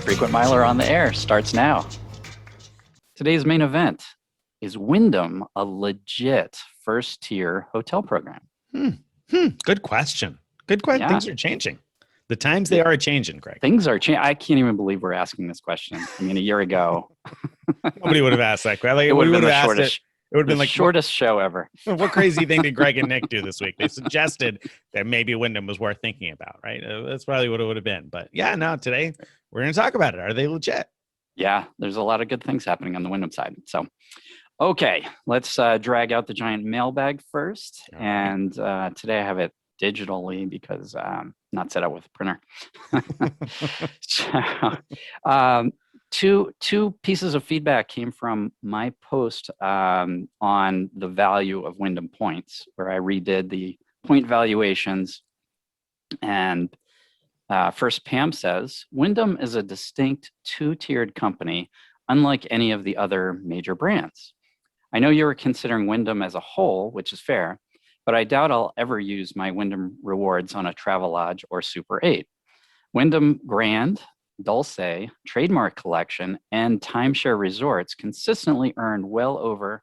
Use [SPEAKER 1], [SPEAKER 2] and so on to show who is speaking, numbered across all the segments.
[SPEAKER 1] Frequent Miler on the Air starts now. Today's main event is Wyndham a legit first-tier hotel program?
[SPEAKER 2] Good question. Good question.
[SPEAKER 1] Yeah.
[SPEAKER 2] Things are changing. The times they are changing, Greg.
[SPEAKER 1] Things are changing. I can't even believe we're asking this question. I mean, a year ago,
[SPEAKER 2] Nobody would have asked that. Like,
[SPEAKER 1] it would have been the
[SPEAKER 2] asked
[SPEAKER 1] shortest.
[SPEAKER 2] It would have
[SPEAKER 1] The
[SPEAKER 2] been like
[SPEAKER 1] shortest show ever.
[SPEAKER 2] what crazy thing did Greg and Nick do this week? They suggested that maybe Wyndham was worth thinking about, right? That's probably what it would have been. But yeah, no, today we're going to talk about it. Are they legit?
[SPEAKER 1] Yeah, there's a lot of good things happening on the Wyndham side. So, okay, let's drag out the giant mailbag first.
[SPEAKER 2] All right.
[SPEAKER 1] And today I have it digitally because I'm not set up with a printer. So, two pieces of feedback came from my post on the value of Wyndham points, where I redid the point valuations. And first, Pam says, Wyndham is a distinct two-tiered company, unlike any of the other major brands. I know you were considering Wyndham as a whole, which is fair, but I doubt I'll ever use my Wyndham Rewards on a Travelodge or Super 8. Wyndham Grand, Dulce, Trademark Collection, and Timeshare Resorts consistently earned well over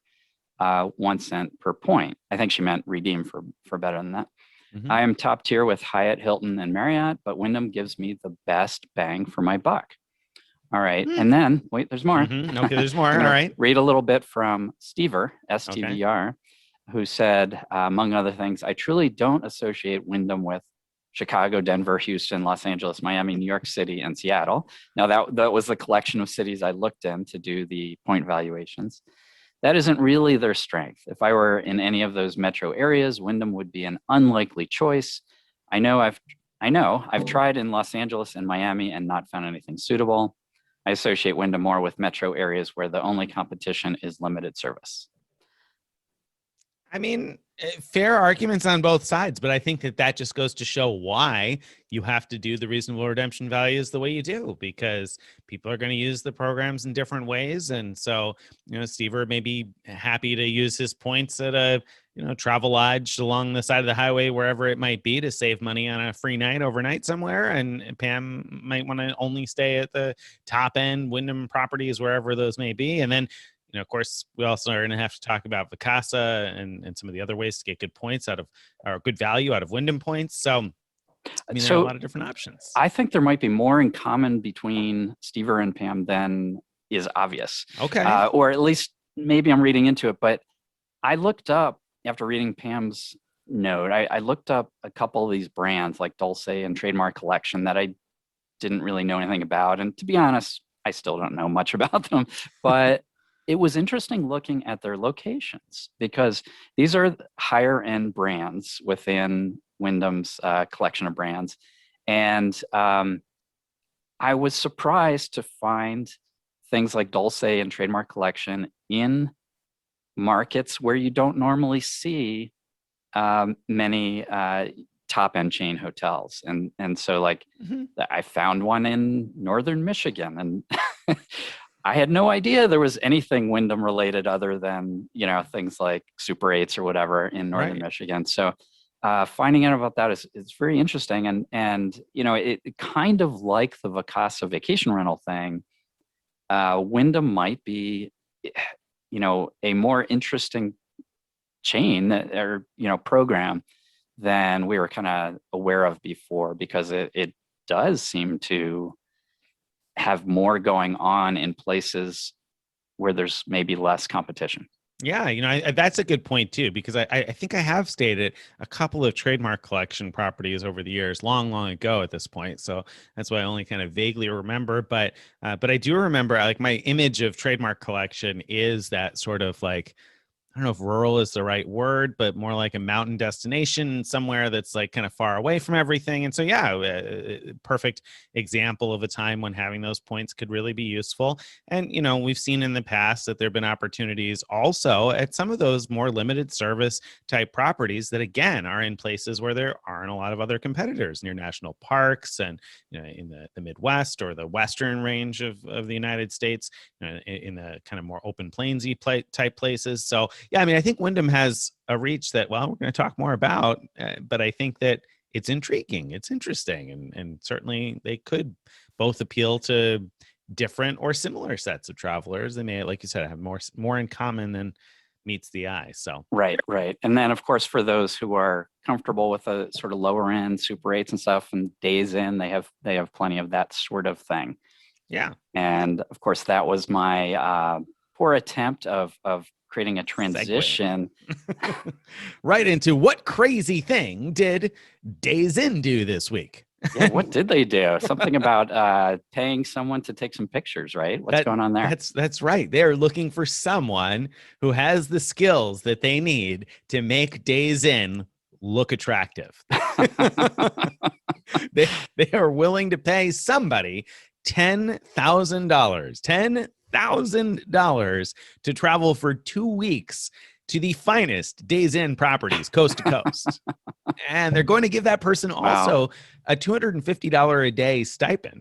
[SPEAKER 1] 1 cent per point. I think she meant redeem for better than that.
[SPEAKER 2] Mm-hmm.
[SPEAKER 1] I am top tier with Hyatt, Hilton, and Marriott, but Wyndham gives me the best bang for my buck. All right. And then, wait, there's more.
[SPEAKER 2] Mm-hmm. Okay, there's more. All right.
[SPEAKER 1] Read a little bit from Stever, STVR, who said, among other things, I truly don't associate Wyndham with Chicago, Denver, Houston, Los Angeles, Miami, New York City, and Seattle. Now, that was the collection of cities I looked in to do the point valuations. That isn't really their strength. If I were in any of those metro areas, Wyndham would be an unlikely choice. I know I've tried in Los Angeles and Miami and not found anything suitable. I associate Wyndham more with metro areas where the only competition is limited service.
[SPEAKER 2] I mean, fair arguments on both sides, but I think that just goes to show why you have to do the reasonable redemption values the way you do, because people are going to use the programs in different ways. And so, Stever may be happy to use his points at a, Travelodge along the side of the highway, wherever it might be, to save money on a free night overnight somewhere. And Pam might want to only stay at the top end Wyndham properties, wherever those may be. And then, of course, we also are going to have to talk about Vacasa and some of the other ways to get good points out of, or good value out of Wyndham points. So, there are a lot of different options.
[SPEAKER 1] I think there might be more in common between Stever and Pam than is obvious.
[SPEAKER 2] Okay.
[SPEAKER 1] Or at least maybe I'm reading into it. But I looked up, after reading Pam's note, I looked up a couple of these brands like Dulce and Trademark Collection that I didn't really know anything about. And to be honest, I still don't know much about them. But it was interesting looking at their locations, because these are higher end brands within Wyndham's collection of brands. And I was surprised to find things like Dulce and Trademark Collection in markets where you don't normally see many top end chain hotels. And so I found one in Northern Michigan, and I had no idea there was anything Wyndham related other than, things like Super 8s or whatever in Northern Michigan. So finding out about that is very interesting. And it kind of like the Vacasa vacation rental thing, Wyndham might be, a more interesting chain or, program than we were kind of aware of before, because it does seem to have more going on in places where there's maybe less competition.
[SPEAKER 2] Yeah, that's a good point too, because I think I have stayed at a couple of Trademark Collection properties over the years, long ago at this point. So that's why I only kind of vaguely remember. But I do remember, my image of Trademark Collection is that sort of I don't know if rural is the right word, but more like a mountain destination somewhere that's kind of far away from everything. And so, perfect example of a time when having those points could really be useful. And, we've seen in the past that there have been opportunities also at some of those more limited service type properties that, again, are in places where there aren't a lot of other competitors, near national parks and, in the Midwest or the Western range of the United States, in the kind of more open plainsy type places. So, yeah, I think Wyndham has a reach that, we're going to talk more about, but I think that it's intriguing, it's interesting, and certainly they could both appeal to different or similar sets of travelers. They may, like you said, have more in common than meets the eye. So
[SPEAKER 1] Right, right. And then of course for those who are comfortable with a sort of lower end Super 8s and stuff and Days Inn, they have plenty of that sort of thing.
[SPEAKER 2] yeah.
[SPEAKER 1] And of course that was my poor attempt of creating a
[SPEAKER 2] Segue.
[SPEAKER 1] transition
[SPEAKER 2] Right into what crazy thing did Days Inn do this week?
[SPEAKER 1] Yeah, what did they do? Something about paying someone to take some pictures, right? What's going on there?
[SPEAKER 2] That's right. They're looking for someone who has the skills that they need to make Days Inn look attractive. they are willing to pay somebody $10,000 to travel for 2 weeks to the finest Days Inn properties coast to coast. And they're going to give that person also a $250 a day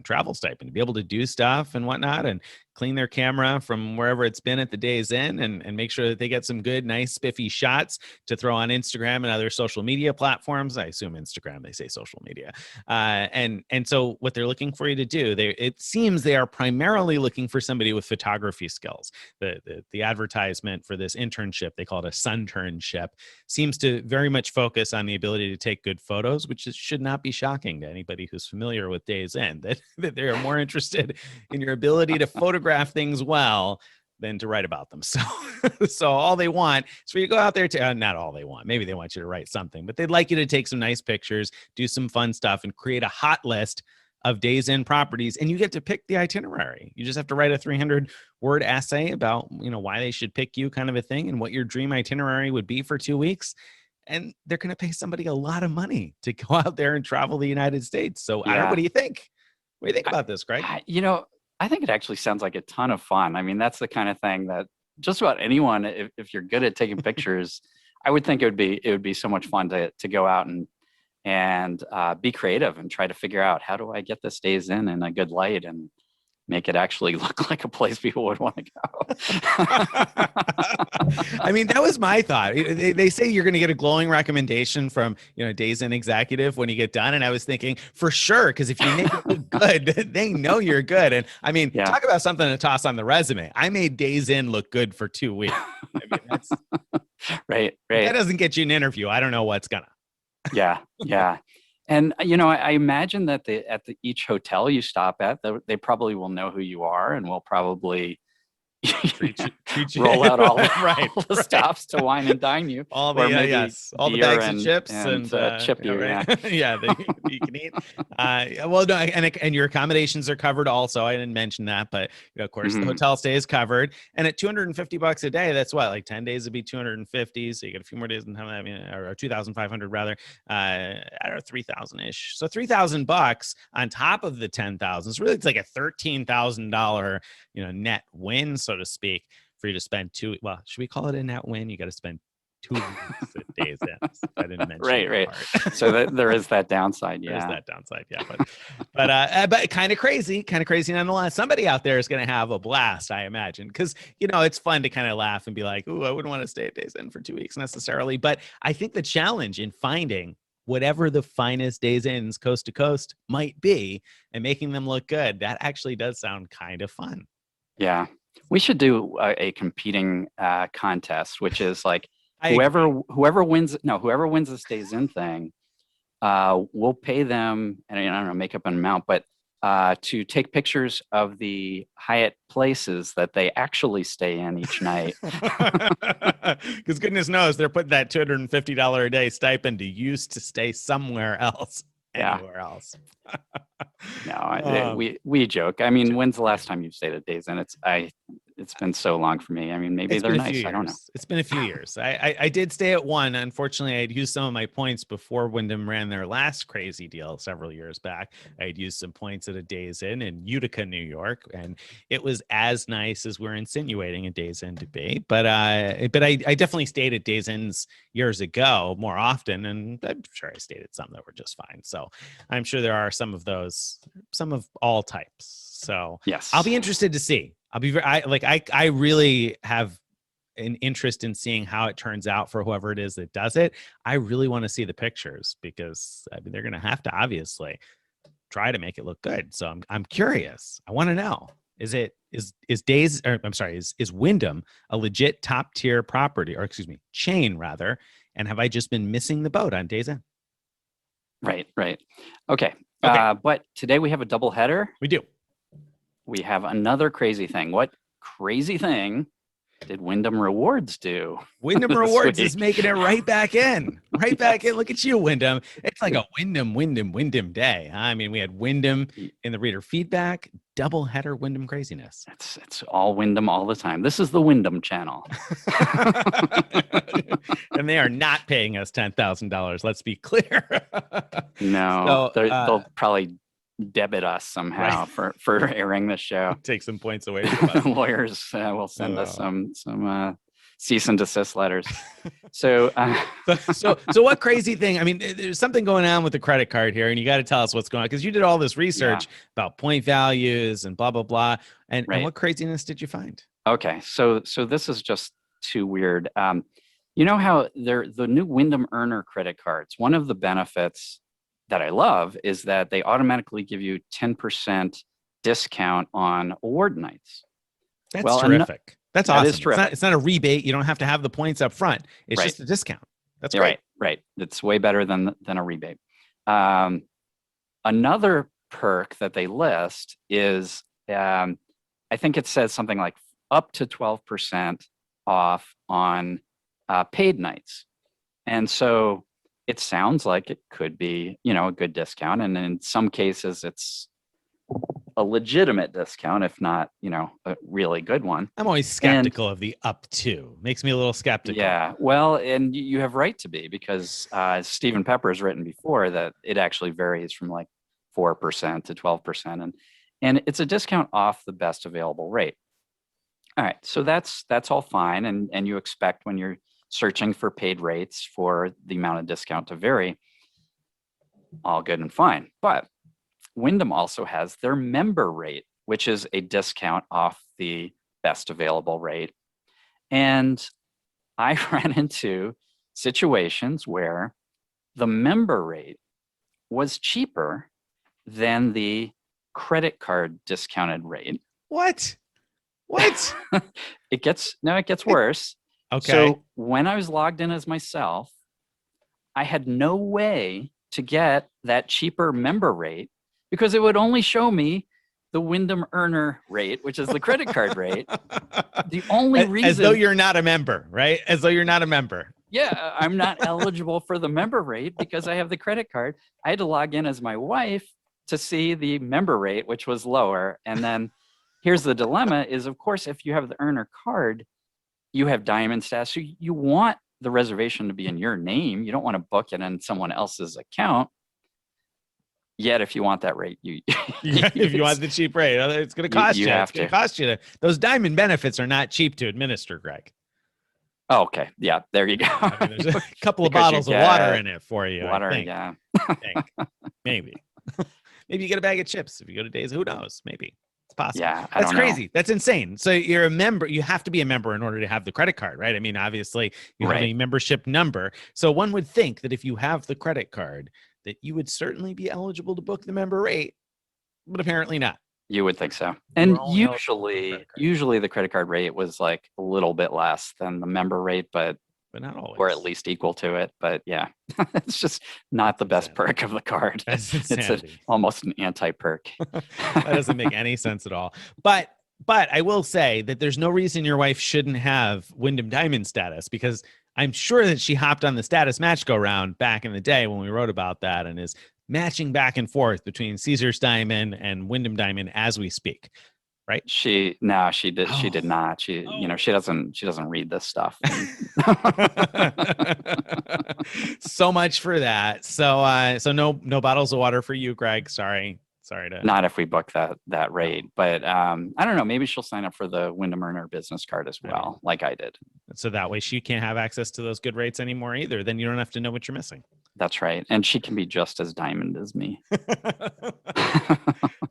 [SPEAKER 2] travel stipend, to be able to do stuff and whatnot and clean their camera from wherever it's been at the Days Inn and make sure that they get some good, nice, spiffy shots to throw on Instagram and other social media platforms. I assume Instagram, they say social media. And so what they're looking for you to do, it seems they are primarily looking for somebody with photography skills. The advertisement for this internship, they call it a sunternship, seems to very much focus on the ability to take good photos, which should not be shocking to anybody who's familiar with Days Inn, that they are more interested in your ability to photograph things well than to write about them. So all they want is for you to go out there to, not all they want, maybe they want you to write something, but they'd like you to take some nice pictures, do some fun stuff, and create a hot list of Days Inn properties, and you get to pick the itinerary. You just have to write a 300-word essay about, why they should pick you, kind of a thing, and what your dream itinerary would be for 2 weeks. And they're going to pay somebody a lot of money to go out there and travel the United States. So I don't know, what do you think? What do you think about this, Greg?
[SPEAKER 1] I think it actually sounds like a ton of fun. I mean, that's the kind of thing that just about anyone, if you're good at taking pictures, I would think it would be so much fun to go out and be creative and try to figure out, how do I get this Days Inn in a good light and make it actually look like a place people would want to go.
[SPEAKER 2] I mean, that was my thought. They say you're going to get a glowing recommendation from, Days Inn executive when you get done. And I was thinking, for sure, because if you make it look good, they know you're good. And I mean, talk about something to toss on the resume. I made Days Inn look good for 2 weeks. I mean, that's
[SPEAKER 1] right.
[SPEAKER 2] That doesn't get you an interview. I don't know what's gonna.
[SPEAKER 1] Yeah. And I imagine that at each hotel you stop at, they probably will know who you are and will probably
[SPEAKER 2] treat you.
[SPEAKER 1] roll out all
[SPEAKER 2] right,
[SPEAKER 1] the stops to wine and dine you.
[SPEAKER 2] All the all the bags of chips and
[SPEAKER 1] chip you.
[SPEAKER 2] Right? Yeah, you can eat. Well, no, and your accommodations are covered also. I didn't mention that, but of course the hotel stay is covered. And at $250 a day, that's what, like 10 days would be 250. So you get a few more days than I mean, or 2,500 rather. I don't know, 3,000 ish. So $3,000 on top of the 10,000. So really, it's like a $13,000 net win, so to speak, for you to spend should we call it a net win? You got to spend 2 weeks at Days Inn. I didn't mention
[SPEAKER 1] right. So there is that downside. Yeah,
[SPEAKER 2] there is that downside. Yeah, but kind of crazy nonetheless. Somebody out there is going to have a blast, I imagine, because it's fun to kind of laugh and be like, "Ooh, I wouldn't want to stay at Days Inn for 2 weeks necessarily." But I think the challenge in finding whatever the finest Days Inns coast to coast might be and making them look good, that actually does sound kind of fun.
[SPEAKER 1] Yeah, we should do a competing contest, which is like whoever wins this Days Inn thing, we'll pay them, and I don't know, make up an amount, but to take pictures of the Hyatt places that they actually stay in each night.
[SPEAKER 2] Because goodness knows they're putting that $250 a day stipend to use to stay somewhere else. Anywhere else.
[SPEAKER 1] No, we joke. I mean, when's the last time you've stayed at Days Inn? It's been so long for me. I mean, maybe they're nice. I don't know.
[SPEAKER 2] It's been a few years. I did stay at one. Unfortunately, I'd used some of my points before Wyndham ran their last crazy deal several years back. I'd used some points at a Days Inn in Utica, New York, and it was as nice as we're insinuating a Days Inn to be. But I definitely stayed at Days Inns years ago more often, and I'm sure I stayed at some that were just fine. So I'm sure there are some of those, some of all types. So
[SPEAKER 1] yes,
[SPEAKER 2] I'll be interested to see. I really have an interest in seeing how it turns out for whoever it is that does it. I really want to see the pictures because they're going to have to obviously try to make it look good. So I'm curious. I want to know, is Wyndham a legit top tier property, or excuse me, chain rather? And have I just been missing the boat on Days Inn?
[SPEAKER 1] Right. Okay.
[SPEAKER 2] Okay.
[SPEAKER 1] But today we have a double header.
[SPEAKER 2] We do.
[SPEAKER 1] We have another crazy thing. What crazy thing did Wyndham Rewards do?
[SPEAKER 2] Wyndham
[SPEAKER 1] this
[SPEAKER 2] Rewards
[SPEAKER 1] week?
[SPEAKER 2] is making it right back in. Right back in. Look at you, Wyndham. It's like a Wyndham day. I mean, we had Wyndham in the reader feedback, double header Wyndham craziness.
[SPEAKER 1] It's all Wyndham all the time. This is the Wyndham channel.
[SPEAKER 2] And they are not paying us $10,000. Let's be clear.
[SPEAKER 1] No,
[SPEAKER 2] So,
[SPEAKER 1] they'll probably debit us somehow for airing the show.
[SPEAKER 2] Take some points away from us.
[SPEAKER 1] Lawyers will send us some cease and desist letters. So
[SPEAKER 2] what crazy thing? I mean, there's something going on with the credit card here, and you got to tell us what's going on, because you did all this research about point values and blah blah blah. And what craziness did you find?
[SPEAKER 1] Okay, so this is just too weird. You know how the new Wyndham Earner credit cards, one of the benefits that I love is that they automatically give you 10% discount on award nights.
[SPEAKER 2] That's terrific. That's awesome.
[SPEAKER 1] Is terrific.
[SPEAKER 2] It's not a rebate. You don't have to have the points up front. It's just a discount. That's great.
[SPEAKER 1] Right. It's way better than a rebate. Another perk that they list is, I think it says something like up to 12% off on paid nights. And so it sounds like it could be, a good discount. And in some cases, it's a legitimate discount, if not, a really good one.
[SPEAKER 2] I'm always skeptical of the up to. Makes me a little skeptical.
[SPEAKER 1] Yeah, well, and you have right to be, because Stephen Pepper has written before that it actually varies from like 4% to 12%. And it's a discount off the best available rate. All right, so that's all fine. And you expect when you're searching for paid rates for the amount of discount to vary, all good and fine. But Wyndham also has their member rate, which is a discount off the best available rate. And I ran into situations where the member rate was cheaper than the credit card discounted rate.
[SPEAKER 2] What?
[SPEAKER 1] It gets worse.
[SPEAKER 2] Okay.
[SPEAKER 1] So when I was logged in as myself, I had no way to get that cheaper member rate, because it would only show me the Wyndham Earner rate, which is the credit card rate. The only reason,
[SPEAKER 2] as though you're not a member, right? As though you're not a member.
[SPEAKER 1] Yeah, I'm not eligible for the member rate because I have the credit card. I had to log in as my wife to see the member rate, which was lower. And then here's the dilemma is, of course, if you have the Earner card, you have diamond status. So you want the reservation to be in your name. You don't want to book it in someone else's account. Yet, if you want that rate,
[SPEAKER 2] if you want the cheap rate, it's going to cost you. It's going to cost you. Those diamond benefits are not cheap to administer, Greg.
[SPEAKER 1] Oh, okay. Yeah, there you go.
[SPEAKER 2] I mean, there's a couple of bottles of water in it for you.
[SPEAKER 1] Water,
[SPEAKER 2] I think.
[SPEAKER 1] yeah.
[SPEAKER 2] Maybe. Maybe you get a bag of chips if you go to Days. Who knows? Maybe. It's possible.
[SPEAKER 1] Yeah,
[SPEAKER 2] that's crazy. That's insane. So you're a member. You have to be a member in order to have the credit card, right? I mean, obviously, you have a membership number. So one would think that if you have the credit card, that you would certainly be eligible to book the member rate, but apparently not.
[SPEAKER 1] You would think so. And usually the credit card rate was like a little bit less than the member rate, but
[SPEAKER 2] not always,
[SPEAKER 1] or at least equal to it. But yeah, it's just not the best perk of the card. It's almost an anti-perk.
[SPEAKER 2] That doesn't make any sense at all. But I will say that there's no reason your wife shouldn't have Wyndham Diamond status, because I'm sure that she hopped on the status match go round back in the day when we wrote about that, and is matching back and forth between Caesar's Diamond and Wyndham Diamond as we speak. Right?
[SPEAKER 1] She did. She did not. She doesn't read this stuff.
[SPEAKER 2] So much for that. So no bottles of water for you, Greg. Sorry to.
[SPEAKER 1] Not if we book that rate, but I don't know. Maybe she'll sign up for the Wyndham Earner business card as well, like I did.
[SPEAKER 2] So that way she can't have access to those good rates anymore either. Then you don't have to know what you're missing.
[SPEAKER 1] That's right. And she can be just as diamond as me.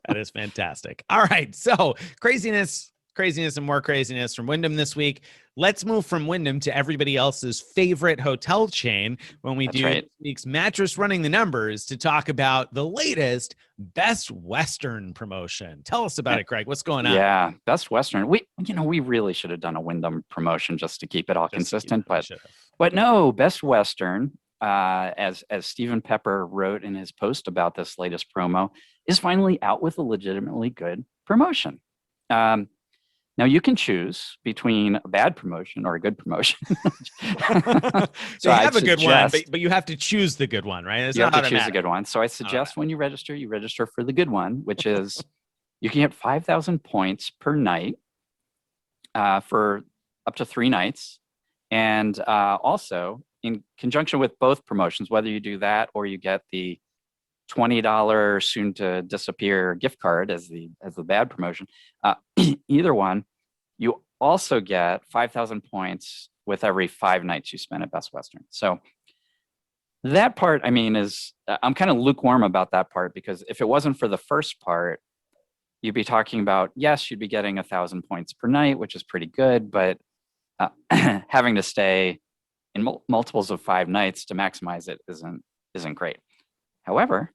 [SPEAKER 2] That is fantastic. All right. So craziness Craziness and more craziness from Wyndham this week. Let's move from Wyndham to everybody else's favorite hotel chain when we do this week's Mattress Running the Numbers to talk about the latest Best Western promotion. Tell us about it, Craig. What's going on?
[SPEAKER 1] Yeah, Best Western. We really should have done a Wyndham promotion just to keep it all consistent, but no, Best Western, as Stephen Pepper wrote in his post about this latest promo, is finally out with a legitimately good promotion. Now you can choose between a bad promotion or a good promotion.
[SPEAKER 2] So I have a good one, but you have to choose the good one, right?
[SPEAKER 1] You have to choose the good one. So I suggest when you register for the good one, which is you can get 5,000 points per night for up to 3 nights. And also in conjunction with both promotions, whether you do that or you get the $20 soon to disappear gift card as the bad promotion, either one, you also get 5,000 points with every 5 nights you spend at Best Western. So that part, I mean, I'm kind of lukewarm about that part, because if it wasn't for the first part, you'd be talking about, yes, you'd be getting 1,000 points per night, which is pretty good, but having to stay in multiples of 5 nights to maximize it isn't great. However,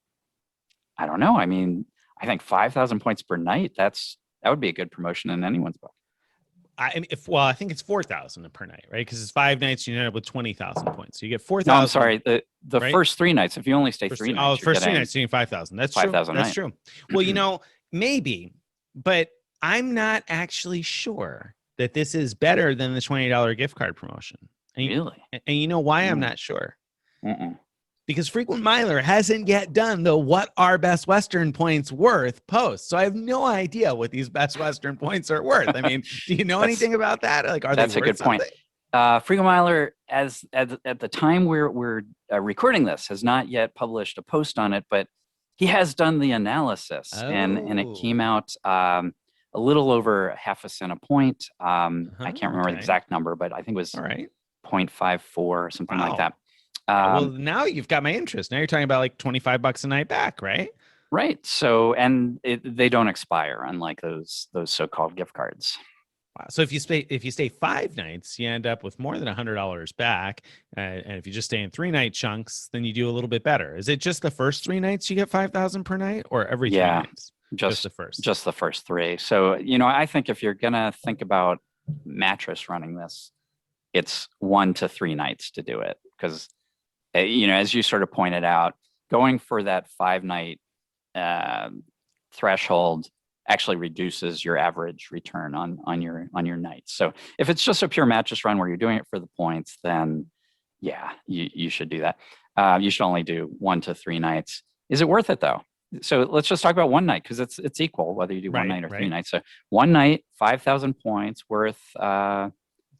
[SPEAKER 1] I don't know. I mean, I think 5,000 points per night, that would be a good promotion in anyone's book.
[SPEAKER 2] I think it's 4,000 per night, right? Because it's 5 nights, you end up with 20,000 points. So you get 4,000.
[SPEAKER 1] No, I'm sorry. The first 3 nights, if you only stay 3 nights.
[SPEAKER 2] First 3 nights, you get 5,000. That's 5,000. That's true. Well, maybe, but I'm not actually sure that this is better than the $20 gift card promotion.
[SPEAKER 1] Really?
[SPEAKER 2] And you know why I'm not sure? Because Frequent Miler hasn't yet done the what are Best Western points worth post. So I have no idea what these Best Western points are worth. I mean, do you know anything about that? Like, are
[SPEAKER 1] that's
[SPEAKER 2] they worth
[SPEAKER 1] a good
[SPEAKER 2] something?
[SPEAKER 1] Point. Frequent Miler, at the time we're recording this, has not yet published a post on it, but he has done the analysis, and it came out a little over half a cent a point. I can't remember the exact number, but I think it was 0.54 or something like that.
[SPEAKER 2] Well, now you've got my interest. Now you're talking about like $25 a night back, right?
[SPEAKER 1] Right. So, and they don't expire, unlike those so-called gift cards.
[SPEAKER 2] Wow. So if you stay 5 nights, you end up with more than $100 back. And if you just stay in 3 night chunks, then you do a little bit better. Is it just the first 3 nights you get 5,000 per night, or every 3 nights? Just the first.
[SPEAKER 1] Just the first 3. So, I think if you're gonna think about Mattress running this, it's 1 to 3 nights to do it, because as you sort of pointed out, going for that 5-night threshold actually reduces your average return on your nights. So if it's just a pure mattress run where you're doing it for the points, then yeah, you should do that. You should only do 1 to 3 nights. Is it worth it though? So let's just talk about 1 night, because it's equal whether you do 1 night or 3 nights. So 1 night, 5,000 points worth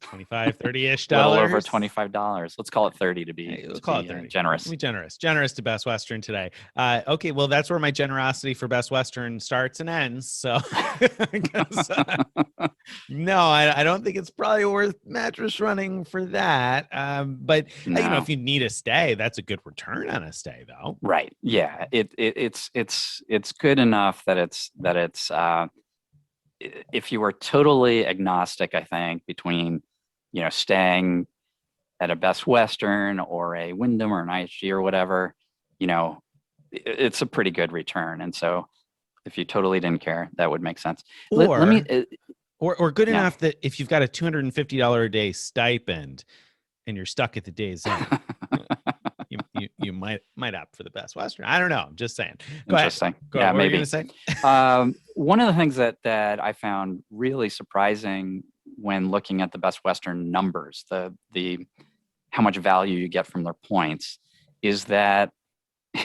[SPEAKER 2] 25, 30-ish
[SPEAKER 1] dollars.
[SPEAKER 2] A
[SPEAKER 1] little over $25. Let's call it 30 to be,
[SPEAKER 2] let's call it 30.
[SPEAKER 1] Generous.
[SPEAKER 2] Be generous to Best Western today. Okay, well, that's where my generosity for Best Western starts and ends. So no, I don't think it's probably worth Mattress Running for that. But
[SPEAKER 1] no.
[SPEAKER 2] If you need a stay, that's a good return on a stay, though.
[SPEAKER 1] Right. Yeah. It's good enough that it's if you were totally agnostic, I think, between staying at a Best Western or a Wyndham or an IHG or whatever, it's a pretty good return. And so if you totally didn't care, that would make sense.
[SPEAKER 2] Or good enough that if you've got a $250 a day stipend and you're stuck at the day's end, you might opt for the Best Western. I don't know. I'm just saying.
[SPEAKER 1] Interesting.
[SPEAKER 2] Go ahead.
[SPEAKER 1] Yeah, maybe.
[SPEAKER 2] What were you gonna say?
[SPEAKER 1] One of the things that I found really surprising when looking at the Best Western numbers, the how much value you get from their points, is that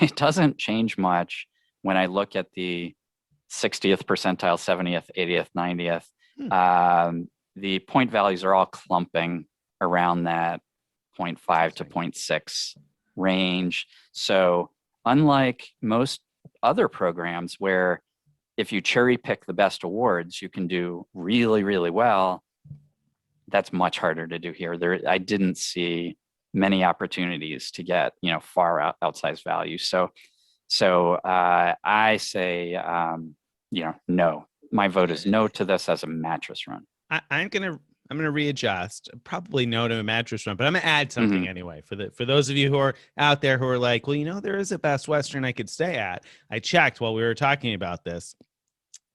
[SPEAKER 1] it doesn't change much when I look at the 60th percentile, 70th, 80th, 90th. The point values are all clumping around that 0.5 to 0.6 range. So unlike most other programs where if you cherry pick the best awards, you can do really, really well, that's much harder to do here. I didn't see many opportunities to get, far outsized value. So I say, no, my vote is no to this as a mattress run.
[SPEAKER 2] I'm gonna readjust. Probably no to a mattress run, but I'm gonna add something anyway for those of you who are out there who are like, well, there is a Best Western I could stay at. I checked while we were talking about this.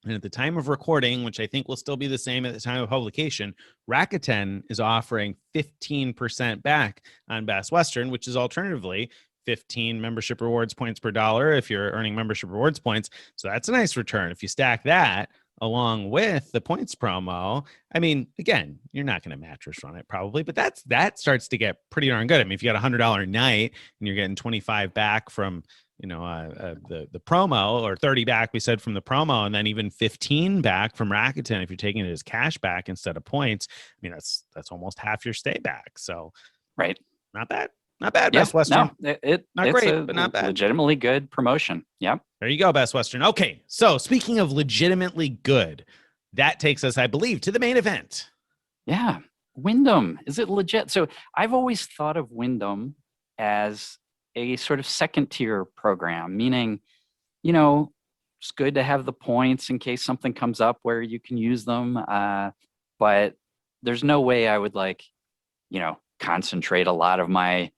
[SPEAKER 2] And at the time of recording, which I think will still be the same at the time of publication, Rakuten is offering 15% back on Best Western, which is alternatively 15 membership rewards points per dollar if you're earning membership rewards points. So that's a nice return. If you stack that along with the points promo, I mean, again, you're not going to mattress run it probably, but that starts to get pretty darn good. I mean, if you got $100 a night and you're getting 25 back from the promo, or 30 back, we said, from the promo, and then even 15 back from Rakuten if you're taking it as cash back instead of points. I mean, that's almost half your stay back. So,
[SPEAKER 1] right,
[SPEAKER 2] not bad, yeah,
[SPEAKER 1] Best Western. No,
[SPEAKER 2] not
[SPEAKER 1] it's
[SPEAKER 2] great, but not bad.
[SPEAKER 1] Legitimately good promotion. Yeah,
[SPEAKER 2] there you go, Best Western. Okay, so speaking of legitimately good, that takes us, I believe, to the main event.
[SPEAKER 1] Yeah, Wyndham. Is it legit? So I've always thought of Wyndham as a sort of second tier program, meaning, it's good to have the points in case something comes up where you can use them. But there's no way I would concentrate a lot of my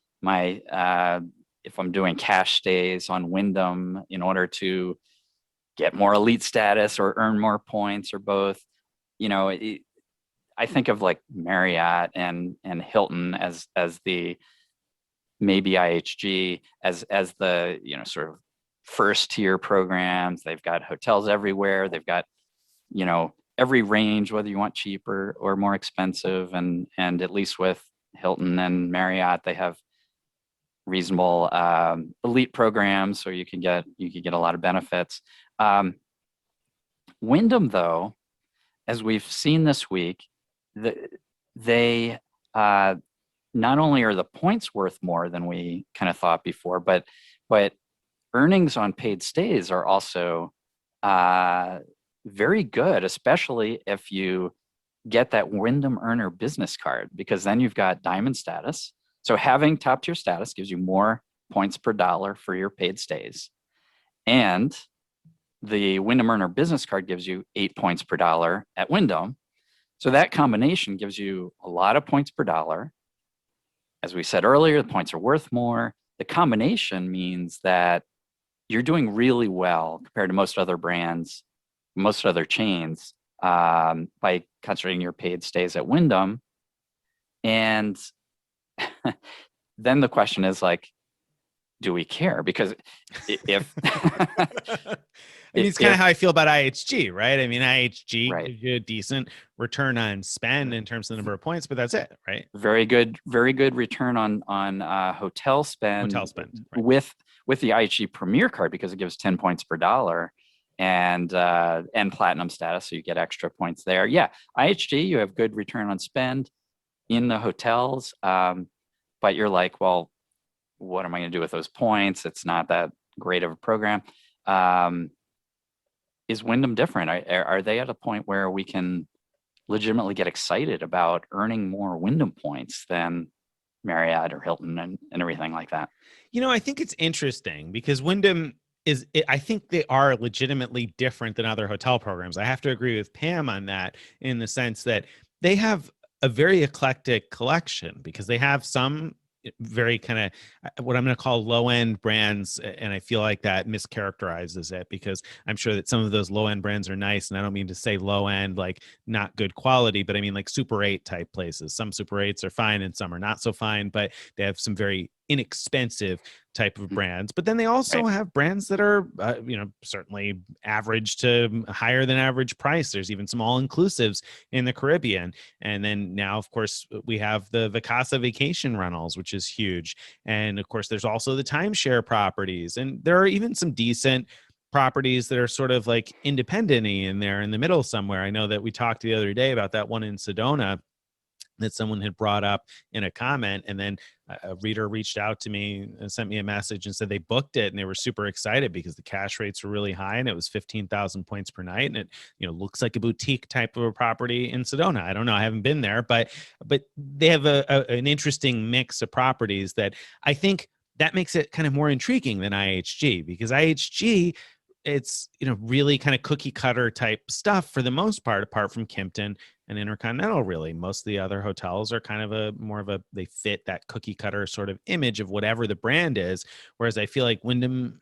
[SPEAKER 1] if I'm doing cash stays on Wyndham in order to get more elite status or earn more points or both. I think of like Marriott and Hilton as the, maybe IHG as the sort of first tier programs. They've got hotels everywhere. They've got every range, whether you want cheaper or more expensive. And at least with Hilton and Marriott, they have reasonable elite programs, so you can get a lot of benefits. Wyndham, though, as we've seen this week, they not only are the points worth more than we kind of thought before, but earnings on paid stays are also very good, especially if you get that Wyndham Earner business card, because then you've got diamond status. So having top tier status gives you more points per dollar for your paid stays. And the Wyndham Earner business card gives you 8 points per dollar at Wyndham. So that combination gives you a lot of points per dollar. As we said earlier, the points are worth more. The combination means that you're doing really well compared to most other brands, most other chains, by concentrating your paid stays at Wyndham. And then the question is like, do we care? Because if
[SPEAKER 2] I mean, it's kind of how I feel about IHG, right? I mean, IHG gives you a decent return on spend in terms of the number of points, but that's it, right?
[SPEAKER 1] Very good return on hotel spend.
[SPEAKER 2] Right.
[SPEAKER 1] With the IHG Premier card, because it gives 10 points per dollar, and platinum status, so you get extra points there. Yeah, IHG, you have good return on spend in the hotels, but you're like, well, what am I going to do with those points? It's not that great of a program. Is Wyndham different? Are they at a point where we can legitimately get excited about earning more Wyndham points than Marriott or Hilton and everything like that?
[SPEAKER 2] I think it's interesting because Wyndham I think they are legitimately different than other hotel programs. I have to agree with Pam on that, in the sense that they have a very eclectic collection, because they have some very kind of what I'm going to call low-end brands, and I feel like that mischaracterizes it, because I'm sure that some of those low-end brands are nice, and I don't mean to say low-end like not good quality, but I mean like Super 8 type places. Some Super 8s are fine and some are not so fine, but they have some very inexpensive type of brands. But then they also have brands that are certainly average to higher than average price. There's even some all-inclusives in the Caribbean. And then now, of course, we have the Vacasa vacation rentals, which is huge. And of course, there's also the timeshare properties, and there are even some decent properties that are sort of like independent-y in there in the middle somewhere. I know that we talked the other day about that one in Sedona that someone had brought up in a comment, and then a reader reached out to me and sent me a message and said they booked it and they were super excited because the cash rates were really high and it was 15,000 points per night, and it looks like a boutique type of a property in Sedona. I don't know, I haven't been there, but they have an interesting mix of properties that I think that makes it kind of more intriguing than IHG, because IHG it's, really kind of cookie cutter type stuff for the most part, apart from Kimpton and Intercontinental. Really, most of the other hotels are kind of they fit that cookie cutter sort of image of whatever the brand is. Whereas I feel like Wyndham,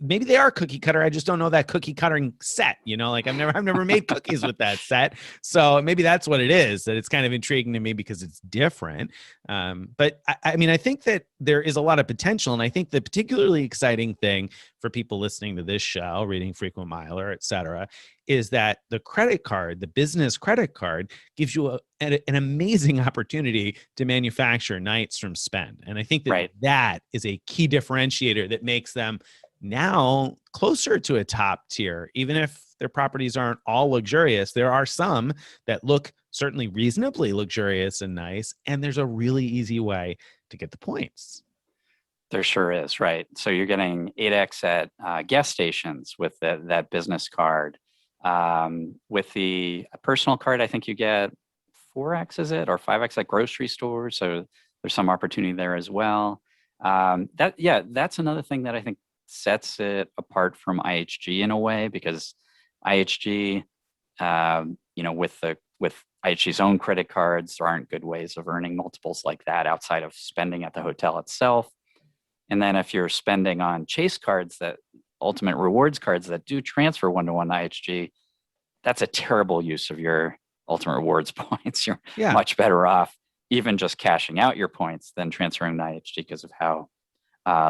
[SPEAKER 2] maybe they are cookie cutter. I just don't know that cookie cuttering set, like I've never made cookies with that set. So maybe that's what it is, that it's kind of intriguing to me because it's different. But I mean, I think that there is a lot of potential. And I think the particularly exciting thing for people listening to this show, reading Frequent Miler, et cetera, is that the credit card, the business credit card, gives you an amazing opportunity to manufacture nights from spend. And I think that that is a key differentiator that makes them now closer to a top tier. Even if their properties aren't all luxurious, there are some that look certainly reasonably luxurious and nice. And there's a really easy way to get the points.
[SPEAKER 1] There sure is, right? So you're getting 8x at gas stations with that business card. With the personal card, I think you get 4x, is it, or 5x at grocery stores? So there's some opportunity there as well. That's another thing that I think sets it apart from IHG in a way, because IHG, with IHG's own credit cards, there aren't good ways of earning multiples like that outside of spending at the hotel itself. And then if you're spending on Chase cards, that Ultimate Rewards cards that do transfer one-to-one IHG, that's a terrible use of your Ultimate Rewards points. You're much better off even just cashing out your points than transferring to IHG because of how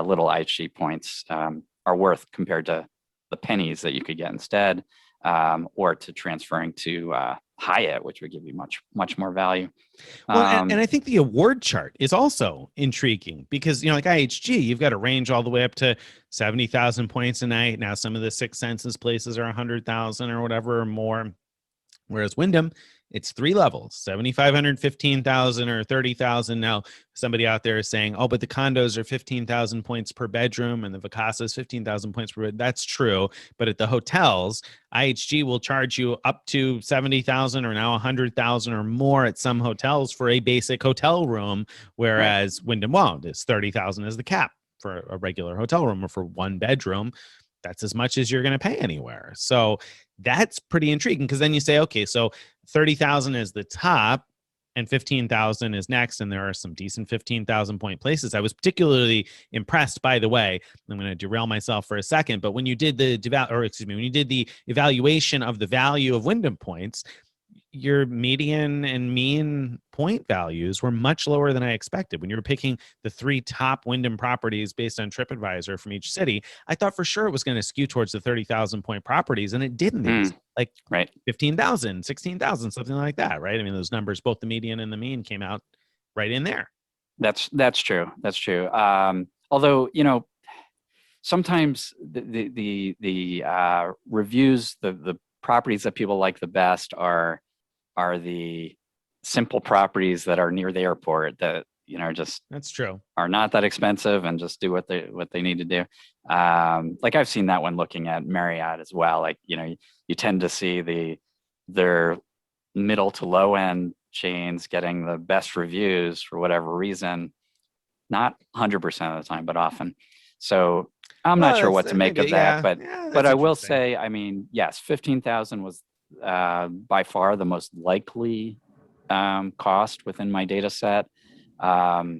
[SPEAKER 1] little IHG points are worth compared to the pennies that you could get instead, or to transferring to Hyatt, which would give you much more value.
[SPEAKER 2] Well, and I think the award chart is also intriguing because, like IHG, you've got a range all the way up to 70,000 points a night. Now, some of the Six Senses places are 100,000 or whatever or more. Whereas Wyndham, it's 3 levels, 7,500, 15,000, or 30,000. Now, somebody out there is saying, oh, but the condos are 15,000 points per bedroom and the Vacasa is 15,000 points per bed. That's true. But at the hotels, IHG will charge you up to 70,000 or now 100,000 or more at some hotels for a basic hotel room, whereas Wyndham won't. It's 30,000 is the cap for a regular hotel room, or for one bedroom. That's as much as you're going to pay anywhere. So that's pretty intriguing, because then you say, okay, so 30,000 is the top and 15,000 is next. And there are some decent 15,000 point places. I was particularly impressed, by the way. I'm going to derail myself for a second, but when you did when you did the evaluation of the value of Wyndham points, your median and mean point values were much lower than I expected. When you were picking the 3 top Wyndham properties based on TripAdvisor from each city, I thought for sure it was going to skew towards the 30,000 point properties, and it didn't. It was like 15,000, 16,000, something like that, right? I mean, those numbers, both the median and the mean, came out right in there.
[SPEAKER 1] That's true. That's true. Although, sometimes the reviews, the properties that people like the best are the simple properties that are near the airport that, just
[SPEAKER 2] that's true,
[SPEAKER 1] are not that expensive and just do what they need to do. Like I've seen that when looking at Marriott as well. Like, you tend to see their middle to low end chains getting the best reviews for whatever reason, not 100% of the time, but often. So I'm not sure what to make of that, but I will say, I mean, yes, 15,000 was by far the most likely cost within my data set. I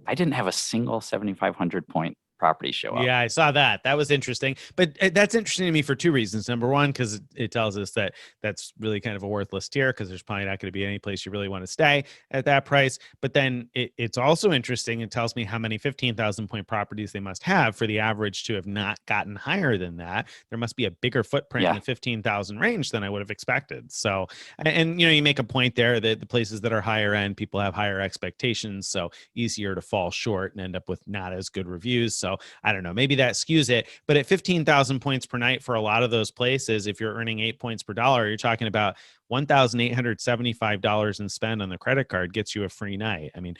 [SPEAKER 1] didn't have a single 7,500 point property show up.
[SPEAKER 2] Yeah, I saw that. That was interesting. But that's interesting to me for 2 reasons. Number one, because it tells us that that's really kind of a worthless tier, because there's probably not going to be any place you really want to stay at that price. But then it's also interesting. It tells me how many 15,000 point properties they must have for the average to have not gotten higher than that. There must be a bigger footprint in the 15,000 range than I would have expected. So, and you make a point there that the places that are higher end, people have higher expectations, so easier to fall short and end up with not as good reviews. So I don't know, maybe that skews it. But at 15,000 points per night for a lot of those places, if you're earning 8 points per dollar, you're talking about $1,875 in spend on the credit card gets you a free night. I mean,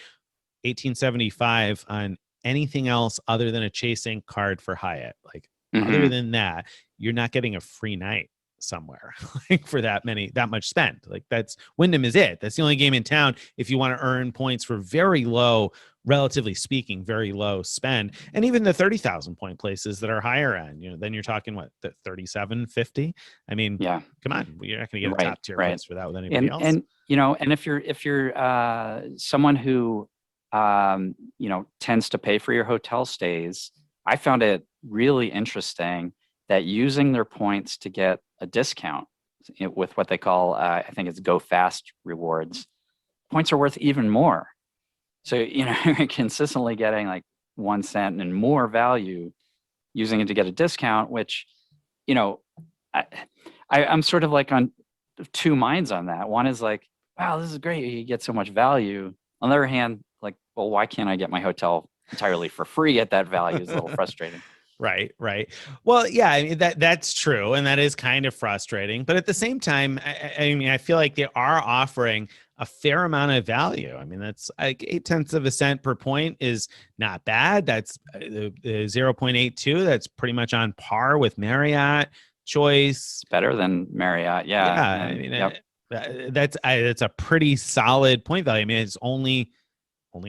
[SPEAKER 2] $1,875 on anything else other than a Chase Ink card for Hyatt. Like, other than that, you're not getting a free night. somewhere like for that much spend. Like that's Wyndham is it. That's the only game in town if you want to earn points for very low, relatively speaking, very low spend. And even the 30,000 point places that are higher end, then you're talking what, the 3750. I mean,
[SPEAKER 1] Yeah.
[SPEAKER 2] come on, you're not going to get a
[SPEAKER 1] Right.
[SPEAKER 2] top tier
[SPEAKER 1] Right.
[SPEAKER 2] place for that with anybody else.
[SPEAKER 1] And and if you're someone who tends to pay for your hotel stays, I found it really interesting that using their points to get a discount with what they call, I think it's Go Fast rewards, points are worth even more. So, you're consistently getting like 1 cent and more value using it to get a discount, which, I'm sort of like on two minds on that. One is like, wow, this is great. You get so much value. On the other hand, like, well, why can't I get my hotel entirely for free at that value? Is a little frustrating.
[SPEAKER 2] Right. Well, yeah, I mean, that's true, and that is kind of frustrating. But at the same time, I mean, I feel like they are offering a fair amount of value. I mean, that's like 0.8 of a cent per point is not bad. That's the 0.82. That's pretty much on par with Marriott, Choice.
[SPEAKER 1] It's better than Marriott. Yeah.
[SPEAKER 2] Yeah, I mean, that's a pretty solid point value. I mean, it's only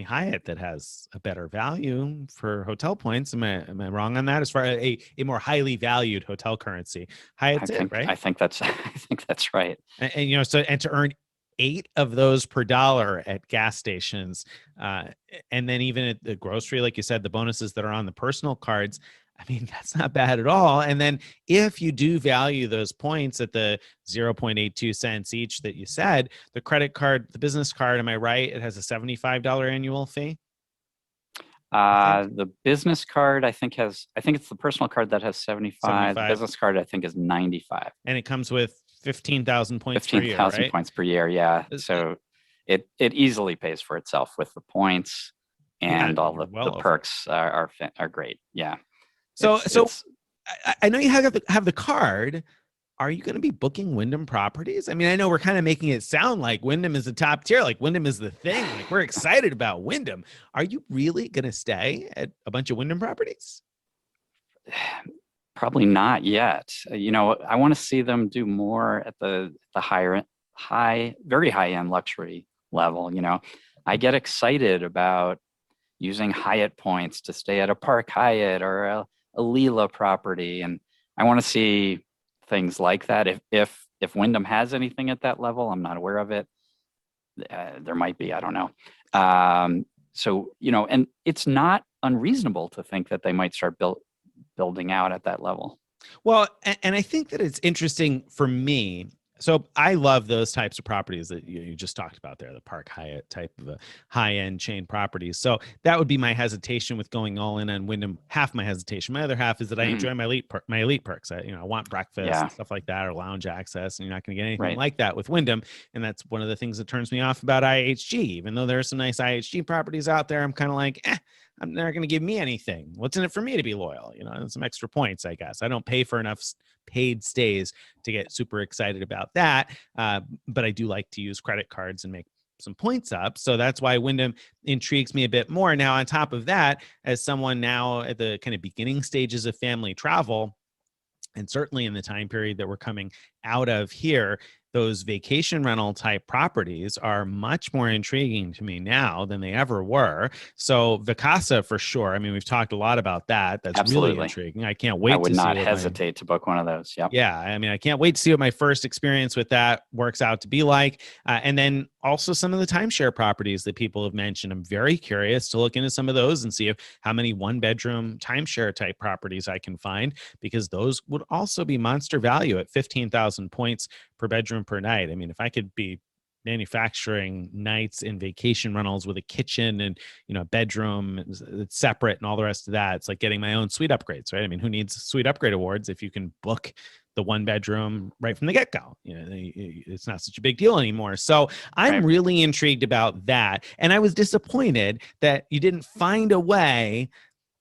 [SPEAKER 2] Hyatt that has a better value for hotel points. Am I wrong on that? As far as a more highly valued hotel currency, Hyatt's right?
[SPEAKER 1] I think that's right.
[SPEAKER 2] And so to earn 8 of those per dollar at gas stations, and then even at the grocery, like you said, the bonuses that are on the personal cards. I mean, that's not bad at all. And then if you do value those points at the 0.82 cents each that you said, the credit card, the business card, am I right? It has a $75 annual fee.
[SPEAKER 1] The business card, I think it's the personal card that has 75. The business card, I think, is 95.
[SPEAKER 2] And it comes with 15,000 points
[SPEAKER 1] 15,000
[SPEAKER 2] right?
[SPEAKER 1] points per year. Yeah. So it easily pays for itself with the points, and all the perks are great. Yeah.
[SPEAKER 2] So I know you have the card. Are you going to be booking Wyndham properties? I mean, I know we're kind of making it sound like Wyndham is the top tier, like Wyndham is the thing. Like we're excited about Wyndham. Are you really going to stay at a bunch of Wyndham properties?
[SPEAKER 1] Probably not yet. I want to see them do more at the very high end luxury level. I get excited about using Hyatt points to stay at a Park Hyatt or a Leela property, and I want to see things like that. If Wyndham has anything at that level, I'm not aware of it. There might be, I don't know. So and it's not unreasonable to think that they might start building out at that level.
[SPEAKER 2] Well, and I think that it's interesting for me. So I love those types of properties that you just talked about there, the Park Hyatt type of a high-end chain properties. So that would be my hesitation with going all in on Wyndham. Half my hesitation. My other half is that I enjoy my elite perks. I want breakfast and stuff like that, or lounge access, and you're not going to get anything like that with Wyndham. And that's one of the things that turns me off about IHG. Even though there are some nice IHG properties out there, I'm kind of like, they're not going to give me anything. What's in it for me to be loyal? And some extra points, I guess. I don't pay for enough paid stays to get super excited about that. But I do like to use credit cards and make some points up. So that's why Wyndham intrigues me a bit more. Now, on top of that, as someone now at the kind of beginning stages of family travel, and certainly in the time period that we're coming out of here, those vacation rental type properties are much more intriguing to me now than they ever were. So Vacasa for sure. I mean, we've talked a lot about that. That's Absolutely. Really intriguing. I can't wait.
[SPEAKER 1] I would not hesitate to book one of those. Yep.
[SPEAKER 2] Yeah. I mean, I can't wait to see what my first experience with that works out to be like. And then also some of the timeshare properties that people have mentioned. I'm very curious to look into some of those and see how many 1-bedroom timeshare type properties I can find, because those would also be monster value at 15,000 points per bedroom per night. I mean, if I could be manufacturing nights in vacation rentals with a kitchen and a bedroom that's separate and all the rest of that, it's like getting my own suite upgrades, right? I mean, who needs suite upgrade awards if you can book the 1-bedroom right from the get-go? It's not such a big deal anymore. So I'm really intrigued about that, and I was disappointed that you didn't find a way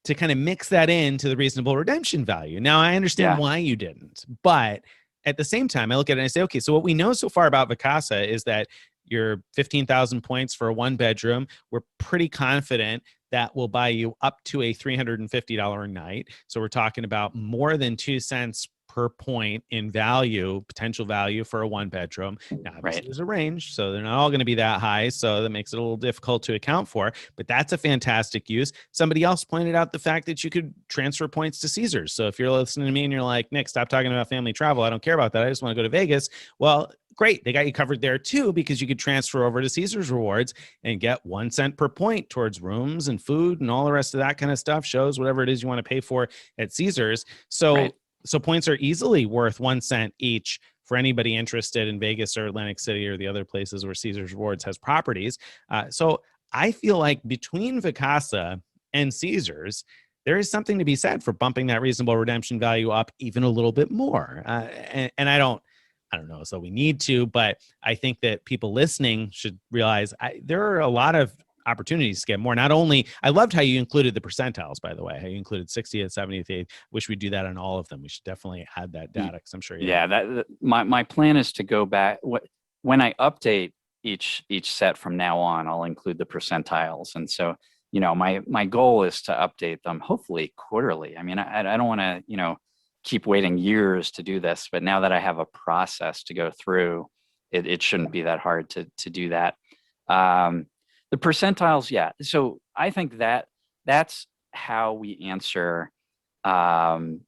[SPEAKER 2] to kind of mix that into the reasonable redemption value. Now I understand why you didn't, but at the same time, I look at it and I say, okay, so what we know so far about Vacasa is that your 15,000 points for a 1-bedroom, we're pretty confident that will buy you up to a $350 a night. So we're talking about more than 2 cents per point in value, potential value for a 1-bedroom. Now, obviously,
[SPEAKER 1] Right.
[SPEAKER 2] there's a range, so they're not all going to be that high. So that makes it a little difficult to account for. But that's a fantastic use. Somebody else pointed out the fact that you could transfer points to Caesars. So if you're listening to me and you're like, Nick, stop talking about family travel. I don't care about that. I just want to go to Vegas. Well, great. They got you covered there too, because you could transfer over to Caesars Rewards and get 1 cent per point towards rooms and food and all the rest of that kind of stuff, shows, whatever it is you want to pay for at Caesars. So,
[SPEAKER 1] Right.
[SPEAKER 2] so points are easily worth 1 cent each for anybody interested in Vegas or Atlantic City or the other places where Caesars Rewards has properties. So I feel like between Vacasa and Caesars, there is something to be said for bumping that reasonable redemption value up even a little bit more. And I don't know, so we need to, but I think that people listening should realize there are a lot of opportunities to get more. Not only, I loved how you included the percentiles, by the way, how you included 60th, 70th, 8th. Wish we'd do that on all of them. We should definitely add that data, because I'm sure you
[SPEAKER 1] Yeah, my plan is to go back. When I update each set from now on, I'll include the percentiles. And so, my goal is to update them hopefully quarterly. I mean, I don't want to, keep waiting years to do this, but now that I have a process to go through, it shouldn't be that hard to do that. The percentiles, yeah. So I think that's how we answer that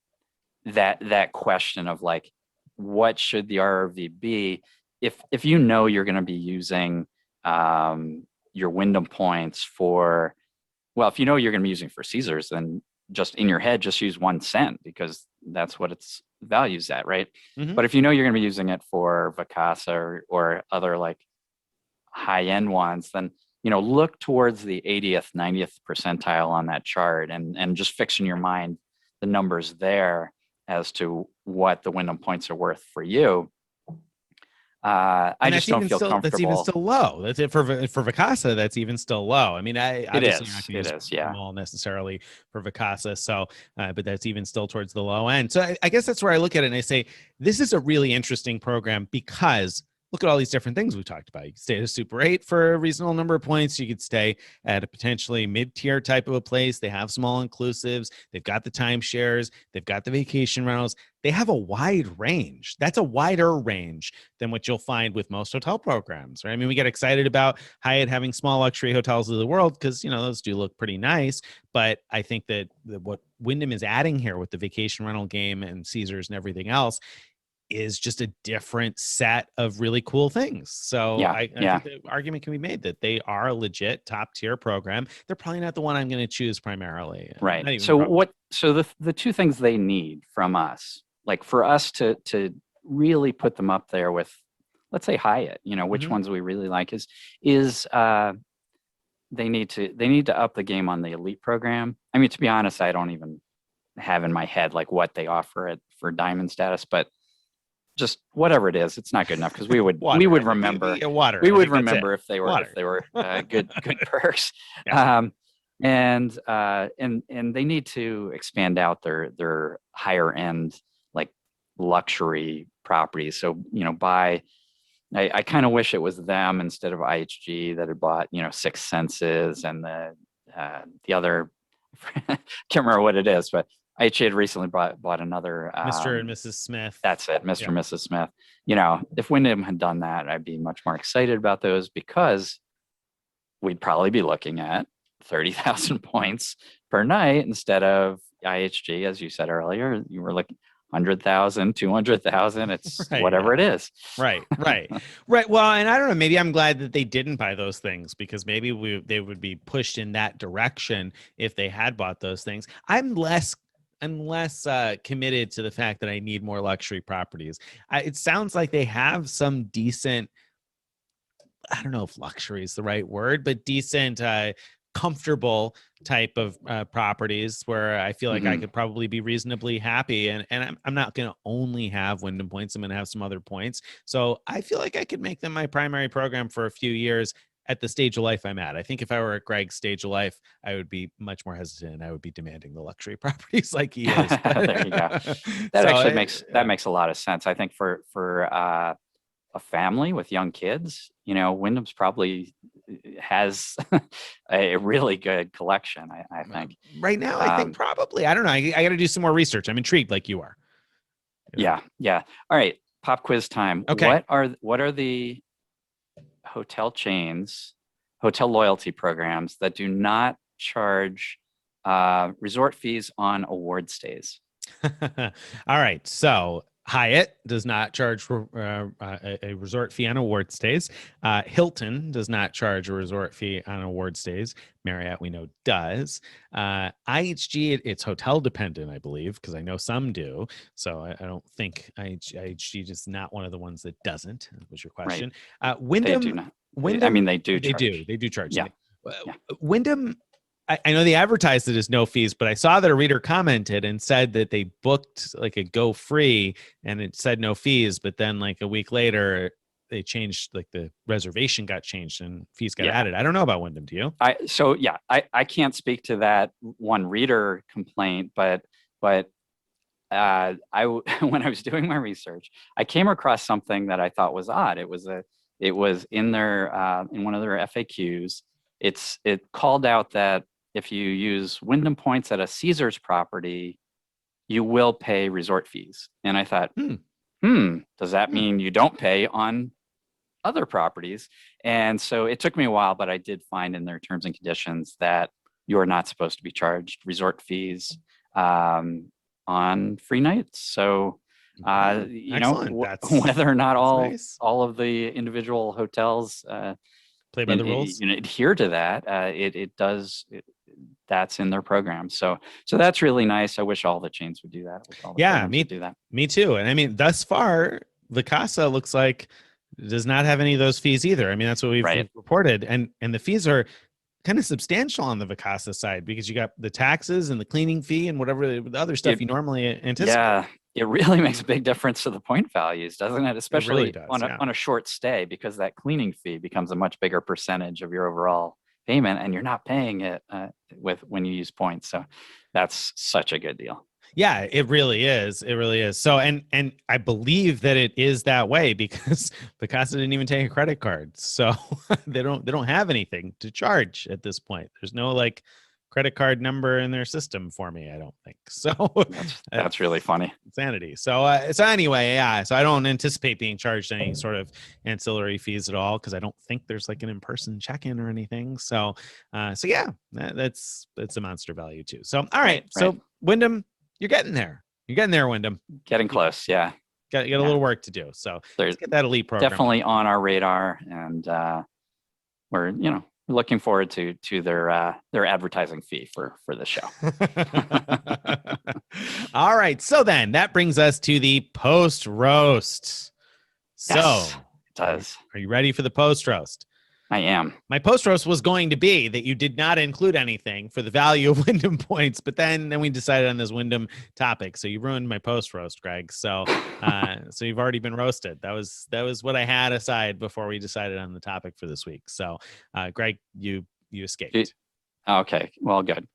[SPEAKER 1] question of like, what should the RRV be? If you're going to be using your Wyndham points for, well, if you're going to be using for Caesars, then just in your head, just use 1 cent, because that's what its values at, right?
[SPEAKER 2] Mm-hmm.
[SPEAKER 1] But if you're going to be using it for Vacasa or other like high end ones, then look towards the 80th, 90th percentile on that chart, and just fix in your mind the numbers there as to what the Wyndham points are worth for you. I just don't feel comfortable.
[SPEAKER 2] That's even still low. That's it for Vacasa. That's even still low. I mean, obviously you're not going to use them all necessarily for Vacasa. So, but that's even still towards the low end. So I guess that's where I look at it and I say, this is a really interesting program, because look at all these different things we talked about. You could stay at a Super 8 for a reasonable number of points. You could stay at a potentially mid-tier type of a place. They have small inclusives. They've got the timeshares. They've got the vacation rentals. They have a wide range. That's a wider range than what you'll find with most hotel programs, right? I mean, we get excited about Hyatt having small luxury hotels of the world because, those do look pretty nice. But I think that what Wyndham is adding here with the vacation rental game and Caesars and everything else is just a different set of really cool things. So I think the argument can be made that they are a legit top tier program. They're probably not the one I'm going to choose primarily.
[SPEAKER 1] Right. So the two things they need from us, like for us to really put them up there with, let's say Hyatt, which ones we really like is they need to up the game on the elite program. I mean, to be honest, I don't even have in my head like what they offer it for diamond status, but just whatever it is, it's not good enough, because we would remember
[SPEAKER 2] we would
[SPEAKER 1] remember if they were good perks.
[SPEAKER 2] Yeah.
[SPEAKER 1] And they need to expand out their higher end like luxury properties. So I kind of wish it was them instead of IHG that had bought Six Senses and the other can't remember what it is, but IHG had recently bought another
[SPEAKER 2] Mr. and Mrs. Smith.
[SPEAKER 1] That's it, Mr. and Mrs. Smith. If Wyndham had done that, I'd be much more excited about those, because we'd probably be looking at 30,000 points per night instead of IHG, as you said earlier. You were looking 100,000, 200,000. It's
[SPEAKER 2] right,
[SPEAKER 1] whatever it is.
[SPEAKER 2] Right. Well, and I don't know, maybe I'm glad that they didn't buy those things, because maybe they would be pushed in that direction if they had bought those things. I'm less committed to the fact that I need more luxury properties. It sounds like they have some decent, I don't know if luxury is the right word, but decent, comfortable type of properties where I feel like I could probably be reasonably happy. And I'm not going to only have Wyndham points. I'm going to have some other points. So I feel like I could make them my primary program for a few years at the stage of life I'm at. I think if I were at Greg's stage of life, I would be much more hesitant. I would be demanding the luxury properties like he is.
[SPEAKER 1] There you go. That makes a lot of sense. I think for a family with young kids, Wyndham's probably has a really good collection. I think
[SPEAKER 2] right now, I think probably, I don't know. I got to do some more research. I'm intrigued like you are.
[SPEAKER 1] Yeah. Yeah. All right. Pop quiz time.
[SPEAKER 2] Okay.
[SPEAKER 1] What are the hotel chains, hotel loyalty programs that do not charge resort fees on award stays?
[SPEAKER 2] All right. So Hyatt does not charge a resort fee on award stays. Hilton does not charge a resort fee on award stays. Marriott, we know, does. IHG, it's hotel dependent, I believe, because I know some do. So I don't think IHG is not one of the ones that doesn't, was your
[SPEAKER 1] Right.
[SPEAKER 2] question.
[SPEAKER 1] They do
[SPEAKER 2] Wyndham,
[SPEAKER 1] not. I mean,
[SPEAKER 2] Wyndham,
[SPEAKER 1] they do
[SPEAKER 2] they
[SPEAKER 1] charge.
[SPEAKER 2] do. They do charge.
[SPEAKER 1] Yeah. Yeah.
[SPEAKER 2] Wyndham, I know they advertised it as no fees, but I saw that a reader commented and said that they booked like a go free and it said no fees, but then like a week later they changed, like the reservation got changed and fees got
[SPEAKER 1] Yeah.
[SPEAKER 2] added. I don't know about Wyndham. Do you?
[SPEAKER 1] I can't speak to that one reader complaint, but when I was doing my research, I came across something that I thought was odd. It was in their in one of their FAQs. It called out that if you use Wyndham points at a Caesars property, you will pay resort fees. And I thought, does that mean you don't pay on other properties? And so it took me a while, but I did find in their terms and conditions that you're not supposed to be charged resort fees on free nights. So,
[SPEAKER 2] Excellent.
[SPEAKER 1] whether or not
[SPEAKER 2] nice.
[SPEAKER 1] all of the individual hotels
[SPEAKER 2] Play by the rules.
[SPEAKER 1] adhere to that, that's in their program. So that's really nice. I wish all the chains would do that.
[SPEAKER 2] Me too. And I mean, thus far, Vacasa looks like does not have any of those fees either. I mean, that's what we've reported. And the fees are kind of substantial on the Vacasa side because you got the taxes and the cleaning fee and whatever the other stuff you normally anticipate.
[SPEAKER 1] Yeah, it really makes a big difference to the point values, doesn't it? Especially
[SPEAKER 2] really does,
[SPEAKER 1] on a short stay, because that cleaning fee becomes a much bigger percentage of your overall payment, and you're not paying it when you use points. So that's such a good deal.
[SPEAKER 2] Yeah, it really is. It really is. So, and I believe that it is that way because Vacasa didn't even take a credit card, so they don't have anything to charge at this point. There's no like credit card number in their system for me. I don't think so.
[SPEAKER 1] That's really funny.
[SPEAKER 2] Insanity. So anyway, yeah. So I don't anticipate being charged any sort of ancillary fees at all because I don't think there's like an in-person check-in or anything. So yeah, that's a monster value too. So all right. So Wyndham. You're getting there. You're getting there, Wyndham.
[SPEAKER 1] Getting close, yeah.
[SPEAKER 2] Got a little work to do. So let's get that elite program.
[SPEAKER 1] Definitely on our radar, and we're looking forward to their advertising fee for the show.
[SPEAKER 2] All right. So then that brings us to the post roast.
[SPEAKER 1] Yes, it does.
[SPEAKER 2] Are you ready for the post roast?
[SPEAKER 1] I am.
[SPEAKER 2] My post roast was going to be that you did not include anything for the value of Wyndham points, but then we decided on this Wyndham topic. So you ruined my post roast, Greg. So so you've already been roasted. That was what I had aside before we decided on the topic for this week. So Greg, you escaped.
[SPEAKER 1] Okay. Well, good.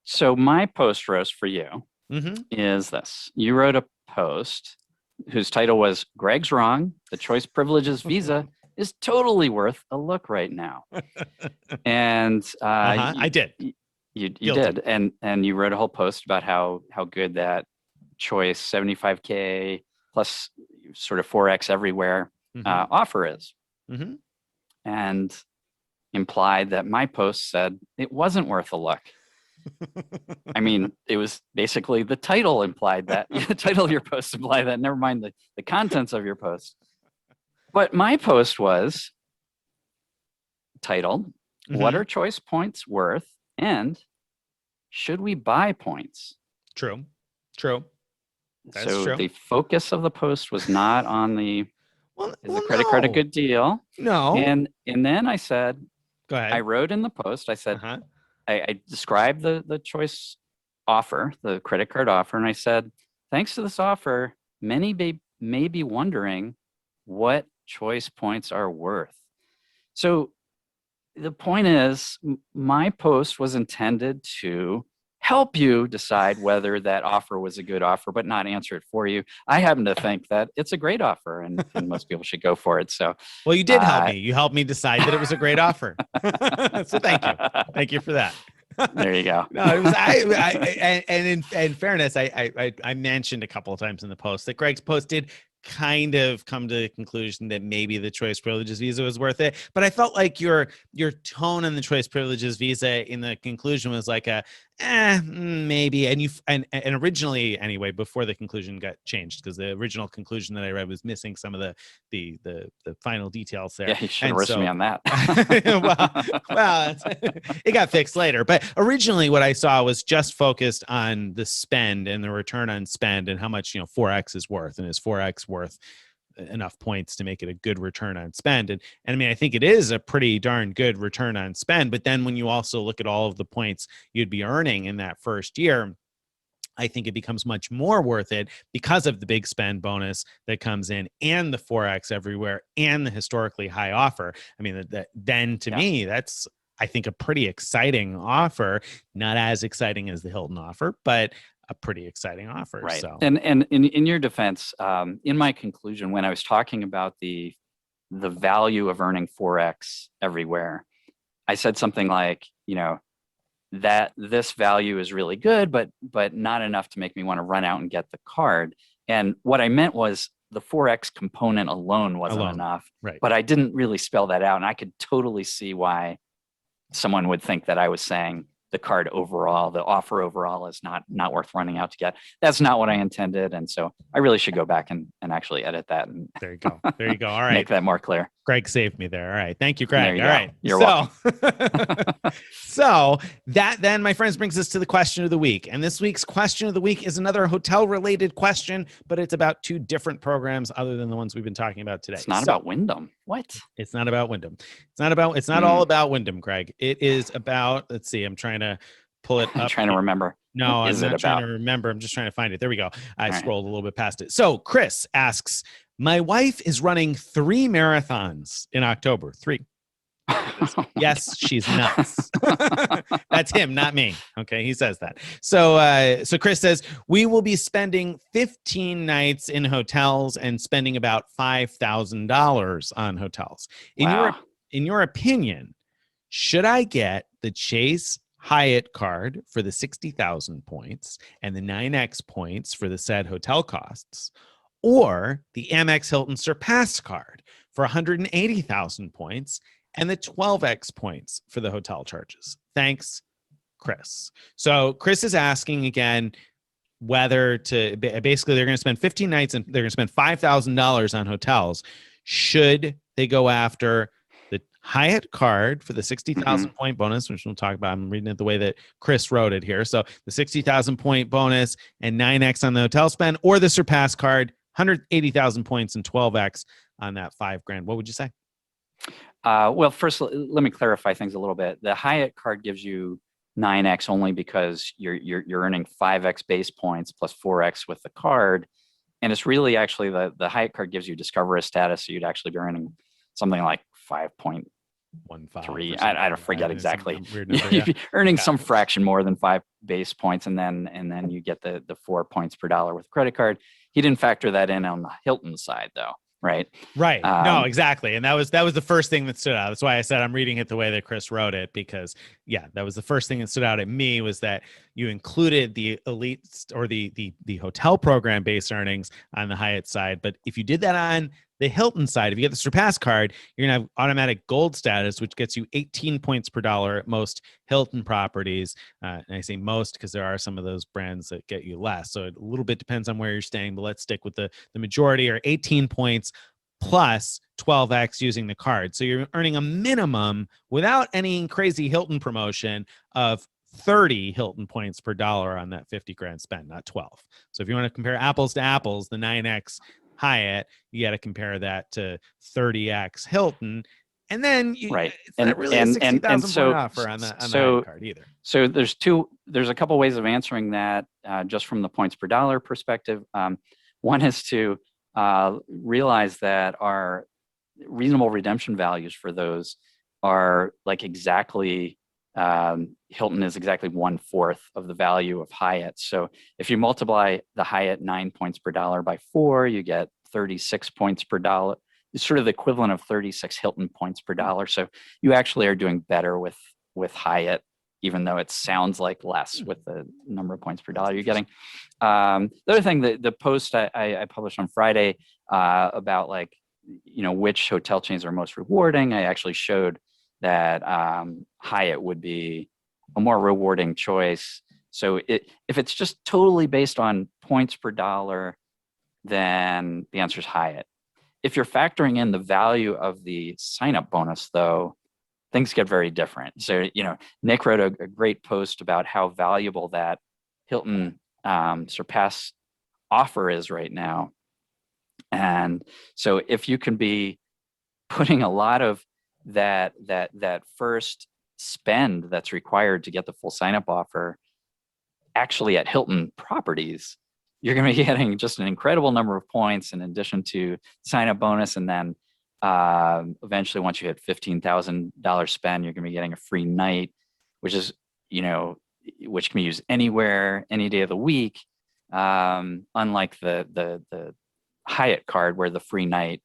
[SPEAKER 1] So my post roast for you is this. You wrote a post whose title was "Greg's Wrong. The Choice Privileges Visa is totally worth a look right now." And
[SPEAKER 2] I did.
[SPEAKER 1] You did, and you wrote a whole post about how good that Choice 75K plus sort of 4X everywhere offer is, and implied that my post said it wasn't worth a look. I mean, it was basically the title implied that. The title of your post implied that. Never mind the contents of your post. But my post was titled, "What are choice points worth? And should we buy points?"
[SPEAKER 2] True. That's true.
[SPEAKER 1] The focus of the post was not on is the credit card a good deal?
[SPEAKER 2] No.
[SPEAKER 1] And then I said,
[SPEAKER 2] go ahead.
[SPEAKER 1] I wrote in the post, I said, I described the choice offer, the credit card offer, and I said, thanks to this offer, many may be wondering what choice points are worth. So the point is, my post was intended to help you decide whether that offer was a good offer, but not answer it for you. I happen to think that it's a great offer, and most people should go for it. So,
[SPEAKER 2] well, you did help me. You helped me decide that it was a great offer. So thank you for that.
[SPEAKER 1] There you go.
[SPEAKER 2] No, it was and in fairness, I mentioned a couple of times in the post that Greg's post did kind of come to the conclusion that maybe the choice privileges visa was worth it. But I felt like your tone on the choice privileges visa in the conclusion was like maybe. And originally anyway, before the conclusion got changed, because the original conclusion that I read was missing some of the final details there.
[SPEAKER 1] Yeah, you should have risked me on that.
[SPEAKER 2] well, it got fixed later. But originally what I saw was just focused on the spend and the return on spend and how much, 4X is worth, and is 4X worth enough points to make it a good return on spend. And I mean, I think it is a pretty darn good return on spend. But then when you also look at all of the points you'd be earning in that first year, I think it becomes much more worth it because of the big spend bonus that comes in, and the 4X everywhere, and the historically high offer. I mean, then to me, that's, I think, a pretty exciting offer. Not as exciting as the Hilton offer, but a pretty exciting offer.
[SPEAKER 1] Right.
[SPEAKER 2] So.
[SPEAKER 1] And in your defense, in my conclusion, when I was talking about the value of earning 4X everywhere, I said something like, that this value is really good, but not enough to make me want to run out and get the card. And what I meant was the 4X component alone wasn't enough,
[SPEAKER 2] right?
[SPEAKER 1] But I didn't really spell that out. And I could totally see why someone would think that I was saying the card overall, the offer overall is not worth running out to get. That's not what I intended. And so I really should go back and actually edit that. And
[SPEAKER 2] there you go. There you go. All right.
[SPEAKER 1] Make that more clear.
[SPEAKER 2] Greg saved me there. All right. Thank you, Greg.
[SPEAKER 1] You
[SPEAKER 2] All
[SPEAKER 1] go.
[SPEAKER 2] right.
[SPEAKER 1] You're welcome.
[SPEAKER 2] So that then, my friends, brings us to the question of the week. And this week's question of the week is another hotel-related question, but it's about two different programs other than the ones we've been talking about today.
[SPEAKER 1] It's not about Wyndham. What?
[SPEAKER 2] It's not about Wyndham. It's not all about Wyndham, Greg. It is about, let's see, I'm trying to pull it up.
[SPEAKER 1] I'm trying to remember.
[SPEAKER 2] No, I'm not trying to remember. I'm just trying to find it. There we go. I scrolled a little bit past it. So Chris asks, my wife is running 3 marathons in October. 3. Yes, she's nuts. That's him, not me. Okay, he says that. So Chris says, we will be spending 15 nights in hotels and spending about $5,000 on hotels. In your opinion, should I get the Chase Hyatt card for the 60,000 points and the 9X points for the said hotel costs, or the Amex Hilton Surpass card for 180,000 points and the 12X points for the hotel charges? Thanks, Chris. So Chris is asking again whether to, basically they're going to spend 15 nights and they're going to spend $5,000 on hotels. Should they go after the Hyatt card for the 60,000 point bonus, which we'll talk about? I'm reading it the way that Chris wrote it here. So the 60,000 point bonus and 9X on the hotel spend, or the Surpass card, 180,000 points and 12X on that $5,000. What would you say?
[SPEAKER 1] Well, first, let me clarify things a little bit. The Hyatt card gives you 9X only because you're earning 5X base points plus 4X with the card. And it's really actually the Hyatt card gives you Discover status. So you'd actually be earning something like 5.13. I don't forget exactly. You'd be earning some fraction more than 5 base points. And then you get the 4 points per dollar with credit card. He didn't factor that in on the Hilton side though. Right.
[SPEAKER 2] No, exactly. And that was the first thing that stood out. That's why I said I'm reading it the way that Chris wrote it, because that was the first thing that stood out at me, was that you included the elite or the hotel program based earnings on the Hyatt side. But if you did that on the Hilton side, if you get the Surpass card, you're going to have automatic gold status, which gets you 18 points per dollar at most Hilton properties. And I say most because there are some of those brands that get you less. So it a little bit depends on where you're staying, but let's stick with the majority, or 18 points plus 12X using the card. So you're earning a minimum, without any crazy Hilton promotion, of 30 Hilton points per dollar on that $50,000 spend, not 12. So if you want to compare apples to apples, the 9X Hyatt, you got to compare that to 30X Hilton, and then it's not really a 60,000 point offer on the Hyatt card either.
[SPEAKER 1] So there's a couple ways of answering that just from the points per dollar perspective. One is to realize that our reasonable redemption values for those are like exactly, Hilton is exactly 1/4 of the value of Hyatt. So if you multiply the Hyatt 9 points per dollar by 4, you get 36 points per dollar. It's sort of the equivalent of 36 Hilton points per dollar. So you actually are doing better with Hyatt even though it sounds like less with the number of points per dollar you're getting. The other thing, the post I published on Friday about like, which hotel chains are most rewarding, I actually showed that Hyatt would be a more rewarding choice. So if it's just totally based on points per dollar, then the answer is Hyatt. If you're factoring in the value of the sign-up bonus, though, things get very different. So, Nick wrote a great post about how valuable that Hilton Surpass offer is right now. And so if you can be putting a lot of that first spend that's required to get the full sign-up offer actually at Hilton properties, you're going to be getting just an incredible number of points in addition to sign-up bonus. And then eventually, once you hit $15,000 spend, you're going to be getting a free night, which is, which can be used anywhere, any day of the week. Unlike the Hyatt card, where the free night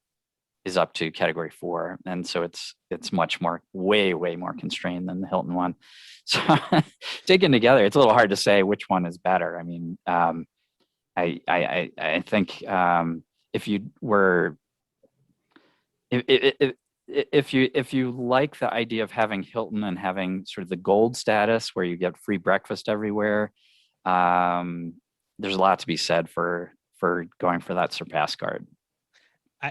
[SPEAKER 1] is up to category 4, and so it's much more, way more constrained than the Hilton one. So taken together, it's a little hard to say which one is better. I mean, I think if you were, if you like the idea of having Hilton and having sort of the gold status where you get free breakfast everywhere, there's a lot to be said for going for that Surpass card.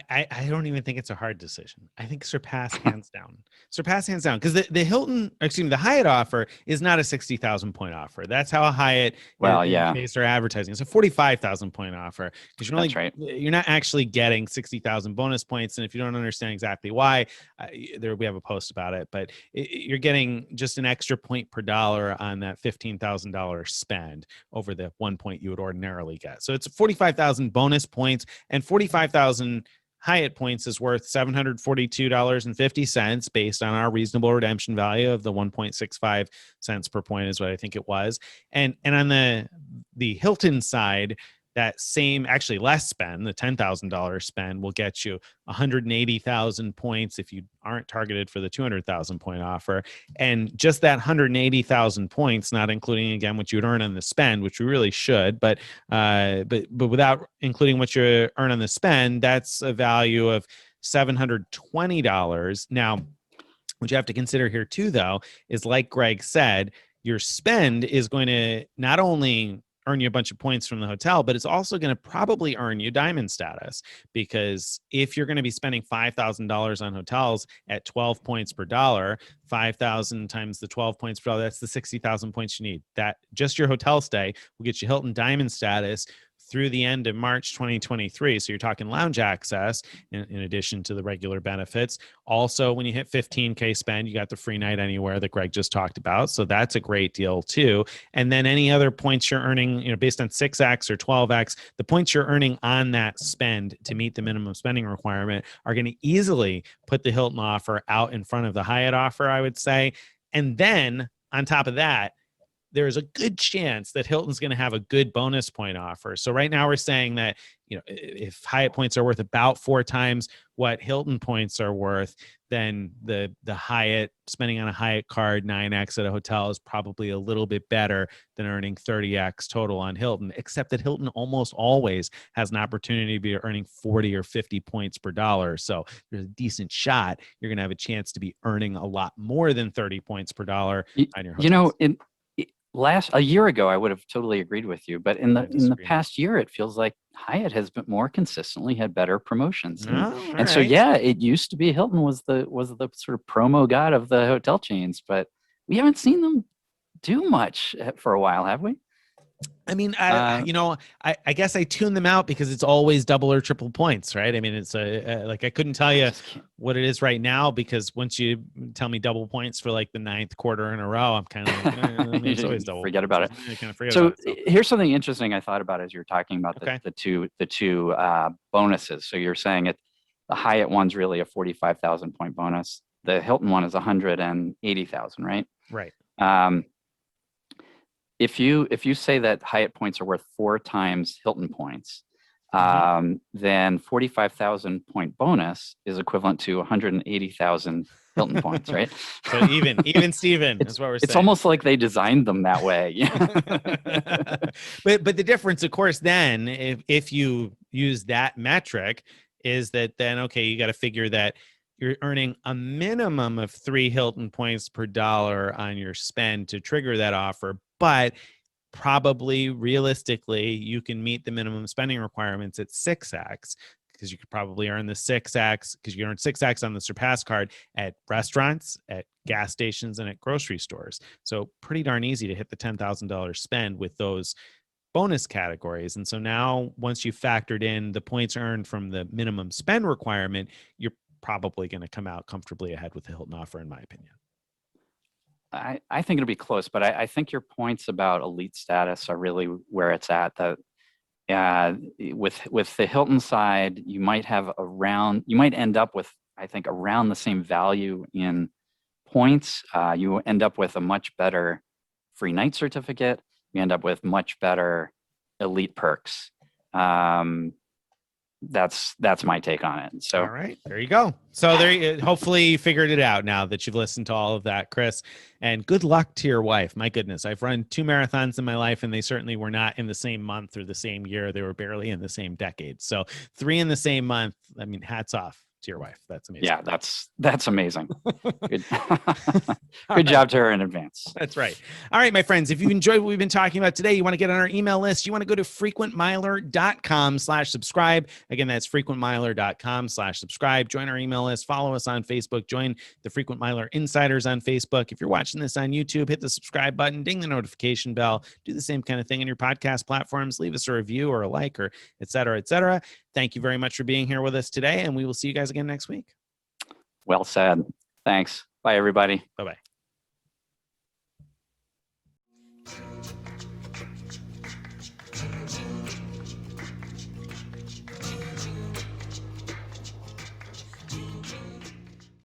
[SPEAKER 2] I don't even think it's a hard decision. I think Surpass hands down. Surpass hands down, because the Hilton, excuse me, the Hyatt offer is not a 60,000 point offer. That's how a Hyatt based their advertising. It's a 45,000 point offer, because you're not actually getting 60,000 bonus points. And if you don't understand exactly why, we have a post about it. But you're getting just an extra point per dollar on that $15,000 spend over the 1 point you would ordinarily get. So it's 45,000 bonus points, and 45,000 Hyatt points is worth $742.50 based on our reasonable redemption value of the 1.65 cents per point is what I think it was. And on the Hilton side, that same, actually less spend, the $10,000 spend will get you 180,000 points if you aren't targeted for the 200,000 point offer. And just that 180,000 points, not including again what you would earn on the spend, which we really should, but without including what you earn on the spend, that's a value of $720. Now, what you have to consider here too, though, is like Greg said, your spend is going to not only earn you a bunch of points from the hotel, but it's also going to probably earn you diamond status, because if you're going to be spending $5,000 on hotels at 12 points per dollar, 5,000 times the 12 points per dollar, that's the 60,000 points you need. That just your hotel stay will get you Hilton diamond status through the end of March 2023. So you're talking lounge access in addition to the regular benefits. Also, when you hit 15K spend, you got the free night anywhere that Greg just talked about. So that's a great deal too. And then any other points you're earning, based on 6X or 12X, the points you're earning on that spend to meet the minimum spending requirement are going to easily put the Hilton offer out in front of the Hyatt offer, I would say. And then on top of that, there's a good chance that Hilton's going to have a good bonus point offer. So right now we're saying that, if Hyatt points are worth about 4 times what Hilton points are worth, then the Hyatt, spending on a Hyatt card 9X at a hotel is probably a little bit better than earning 30X total on Hilton, except that Hilton almost always has an opportunity to be earning 40 or 50 points per dollar. So there's a decent shot you're going to have a chance to be earning a lot more than 30 points per dollar on your hotels.
[SPEAKER 1] A year ago, I would have totally agreed with you, but in the past year, it feels like Hyatt has been more consistently had better promotions. And so, yeah, it used to be Hilton was the sort of promo god of the hotel chains, but we haven't seen them do much for a while, have we?
[SPEAKER 2] I mean, I guess I tune them out because it's always double or triple points, right? I mean, it's like I couldn't tell you what it is right now, because once you tell me double points for like the 9th quarter in a row, I'm kind of like, it's always double.
[SPEAKER 1] Forget about it.
[SPEAKER 2] So
[SPEAKER 1] here's something interesting I thought about as you were talking about the two bonuses. So you're saying the Hyatt one's really a 45,000 point bonus. The Hilton one is 180,000, right?
[SPEAKER 2] Right.
[SPEAKER 1] If you say that Hyatt points are worth 4 times Hilton points, then 45,000 point bonus is equivalent to 180,000 Hilton points, right?
[SPEAKER 2] So even Steven is what we're saying.
[SPEAKER 1] It's almost like they designed them that way.
[SPEAKER 2] But the difference, of course, then if you use that metric, is that then, okay, you got to figure that you're earning a minimum of 3 Hilton points per dollar on your spend to trigger that offer, but probably realistically you can meet the minimum spending requirements at 6x, because you could probably earn the 6x, because you earn 6x on the Surpass card at restaurants, at gas stations, and at grocery stores. So pretty darn easy to hit the $10,000 spend with those bonus categories. And so now, once you've factored in the points earned from the minimum spend requirement, you're probably going to come out comfortably ahead with the Hilton offer, in my opinion.
[SPEAKER 1] I think it'll be close, but I think your points about elite status are really where it's at. That with the Hilton side, you might end up with, I think, around the same value in points. You end up with a much better free night certificate. You end up with much better elite perks. That's my take on it. So,
[SPEAKER 2] all right, there you go. So hopefully you figured it out now that you've listened to all of that, Chris, and good luck to your wife. My goodness, I've run 2 marathons in my life, and they certainly were not in the same month or the same year. They were barely in the same decade. So 3 in the same month. I mean, hats off to your wife. That's amazing.
[SPEAKER 1] Yeah, that's amazing. Good, good job to her in advance.
[SPEAKER 2] That's right. All right, my friends, if you enjoyed what we've been talking about today, you want to get on our email list, you want to go to frequentmiler.com/subscribe. Again, that's frequentmiler.com/subscribe. Join our email list, follow us on Facebook, join the Frequent Miler Insiders on Facebook. If you're watching this on YouTube, hit the subscribe button, ding the notification bell, do the same kind of thing in your podcast platforms, leave us a review or a like, or et cetera, et cetera. Thank you very much for being here with us today, and we will see you guys again next week.
[SPEAKER 1] Well said. Thanks. Bye, everybody.
[SPEAKER 2] Bye-bye.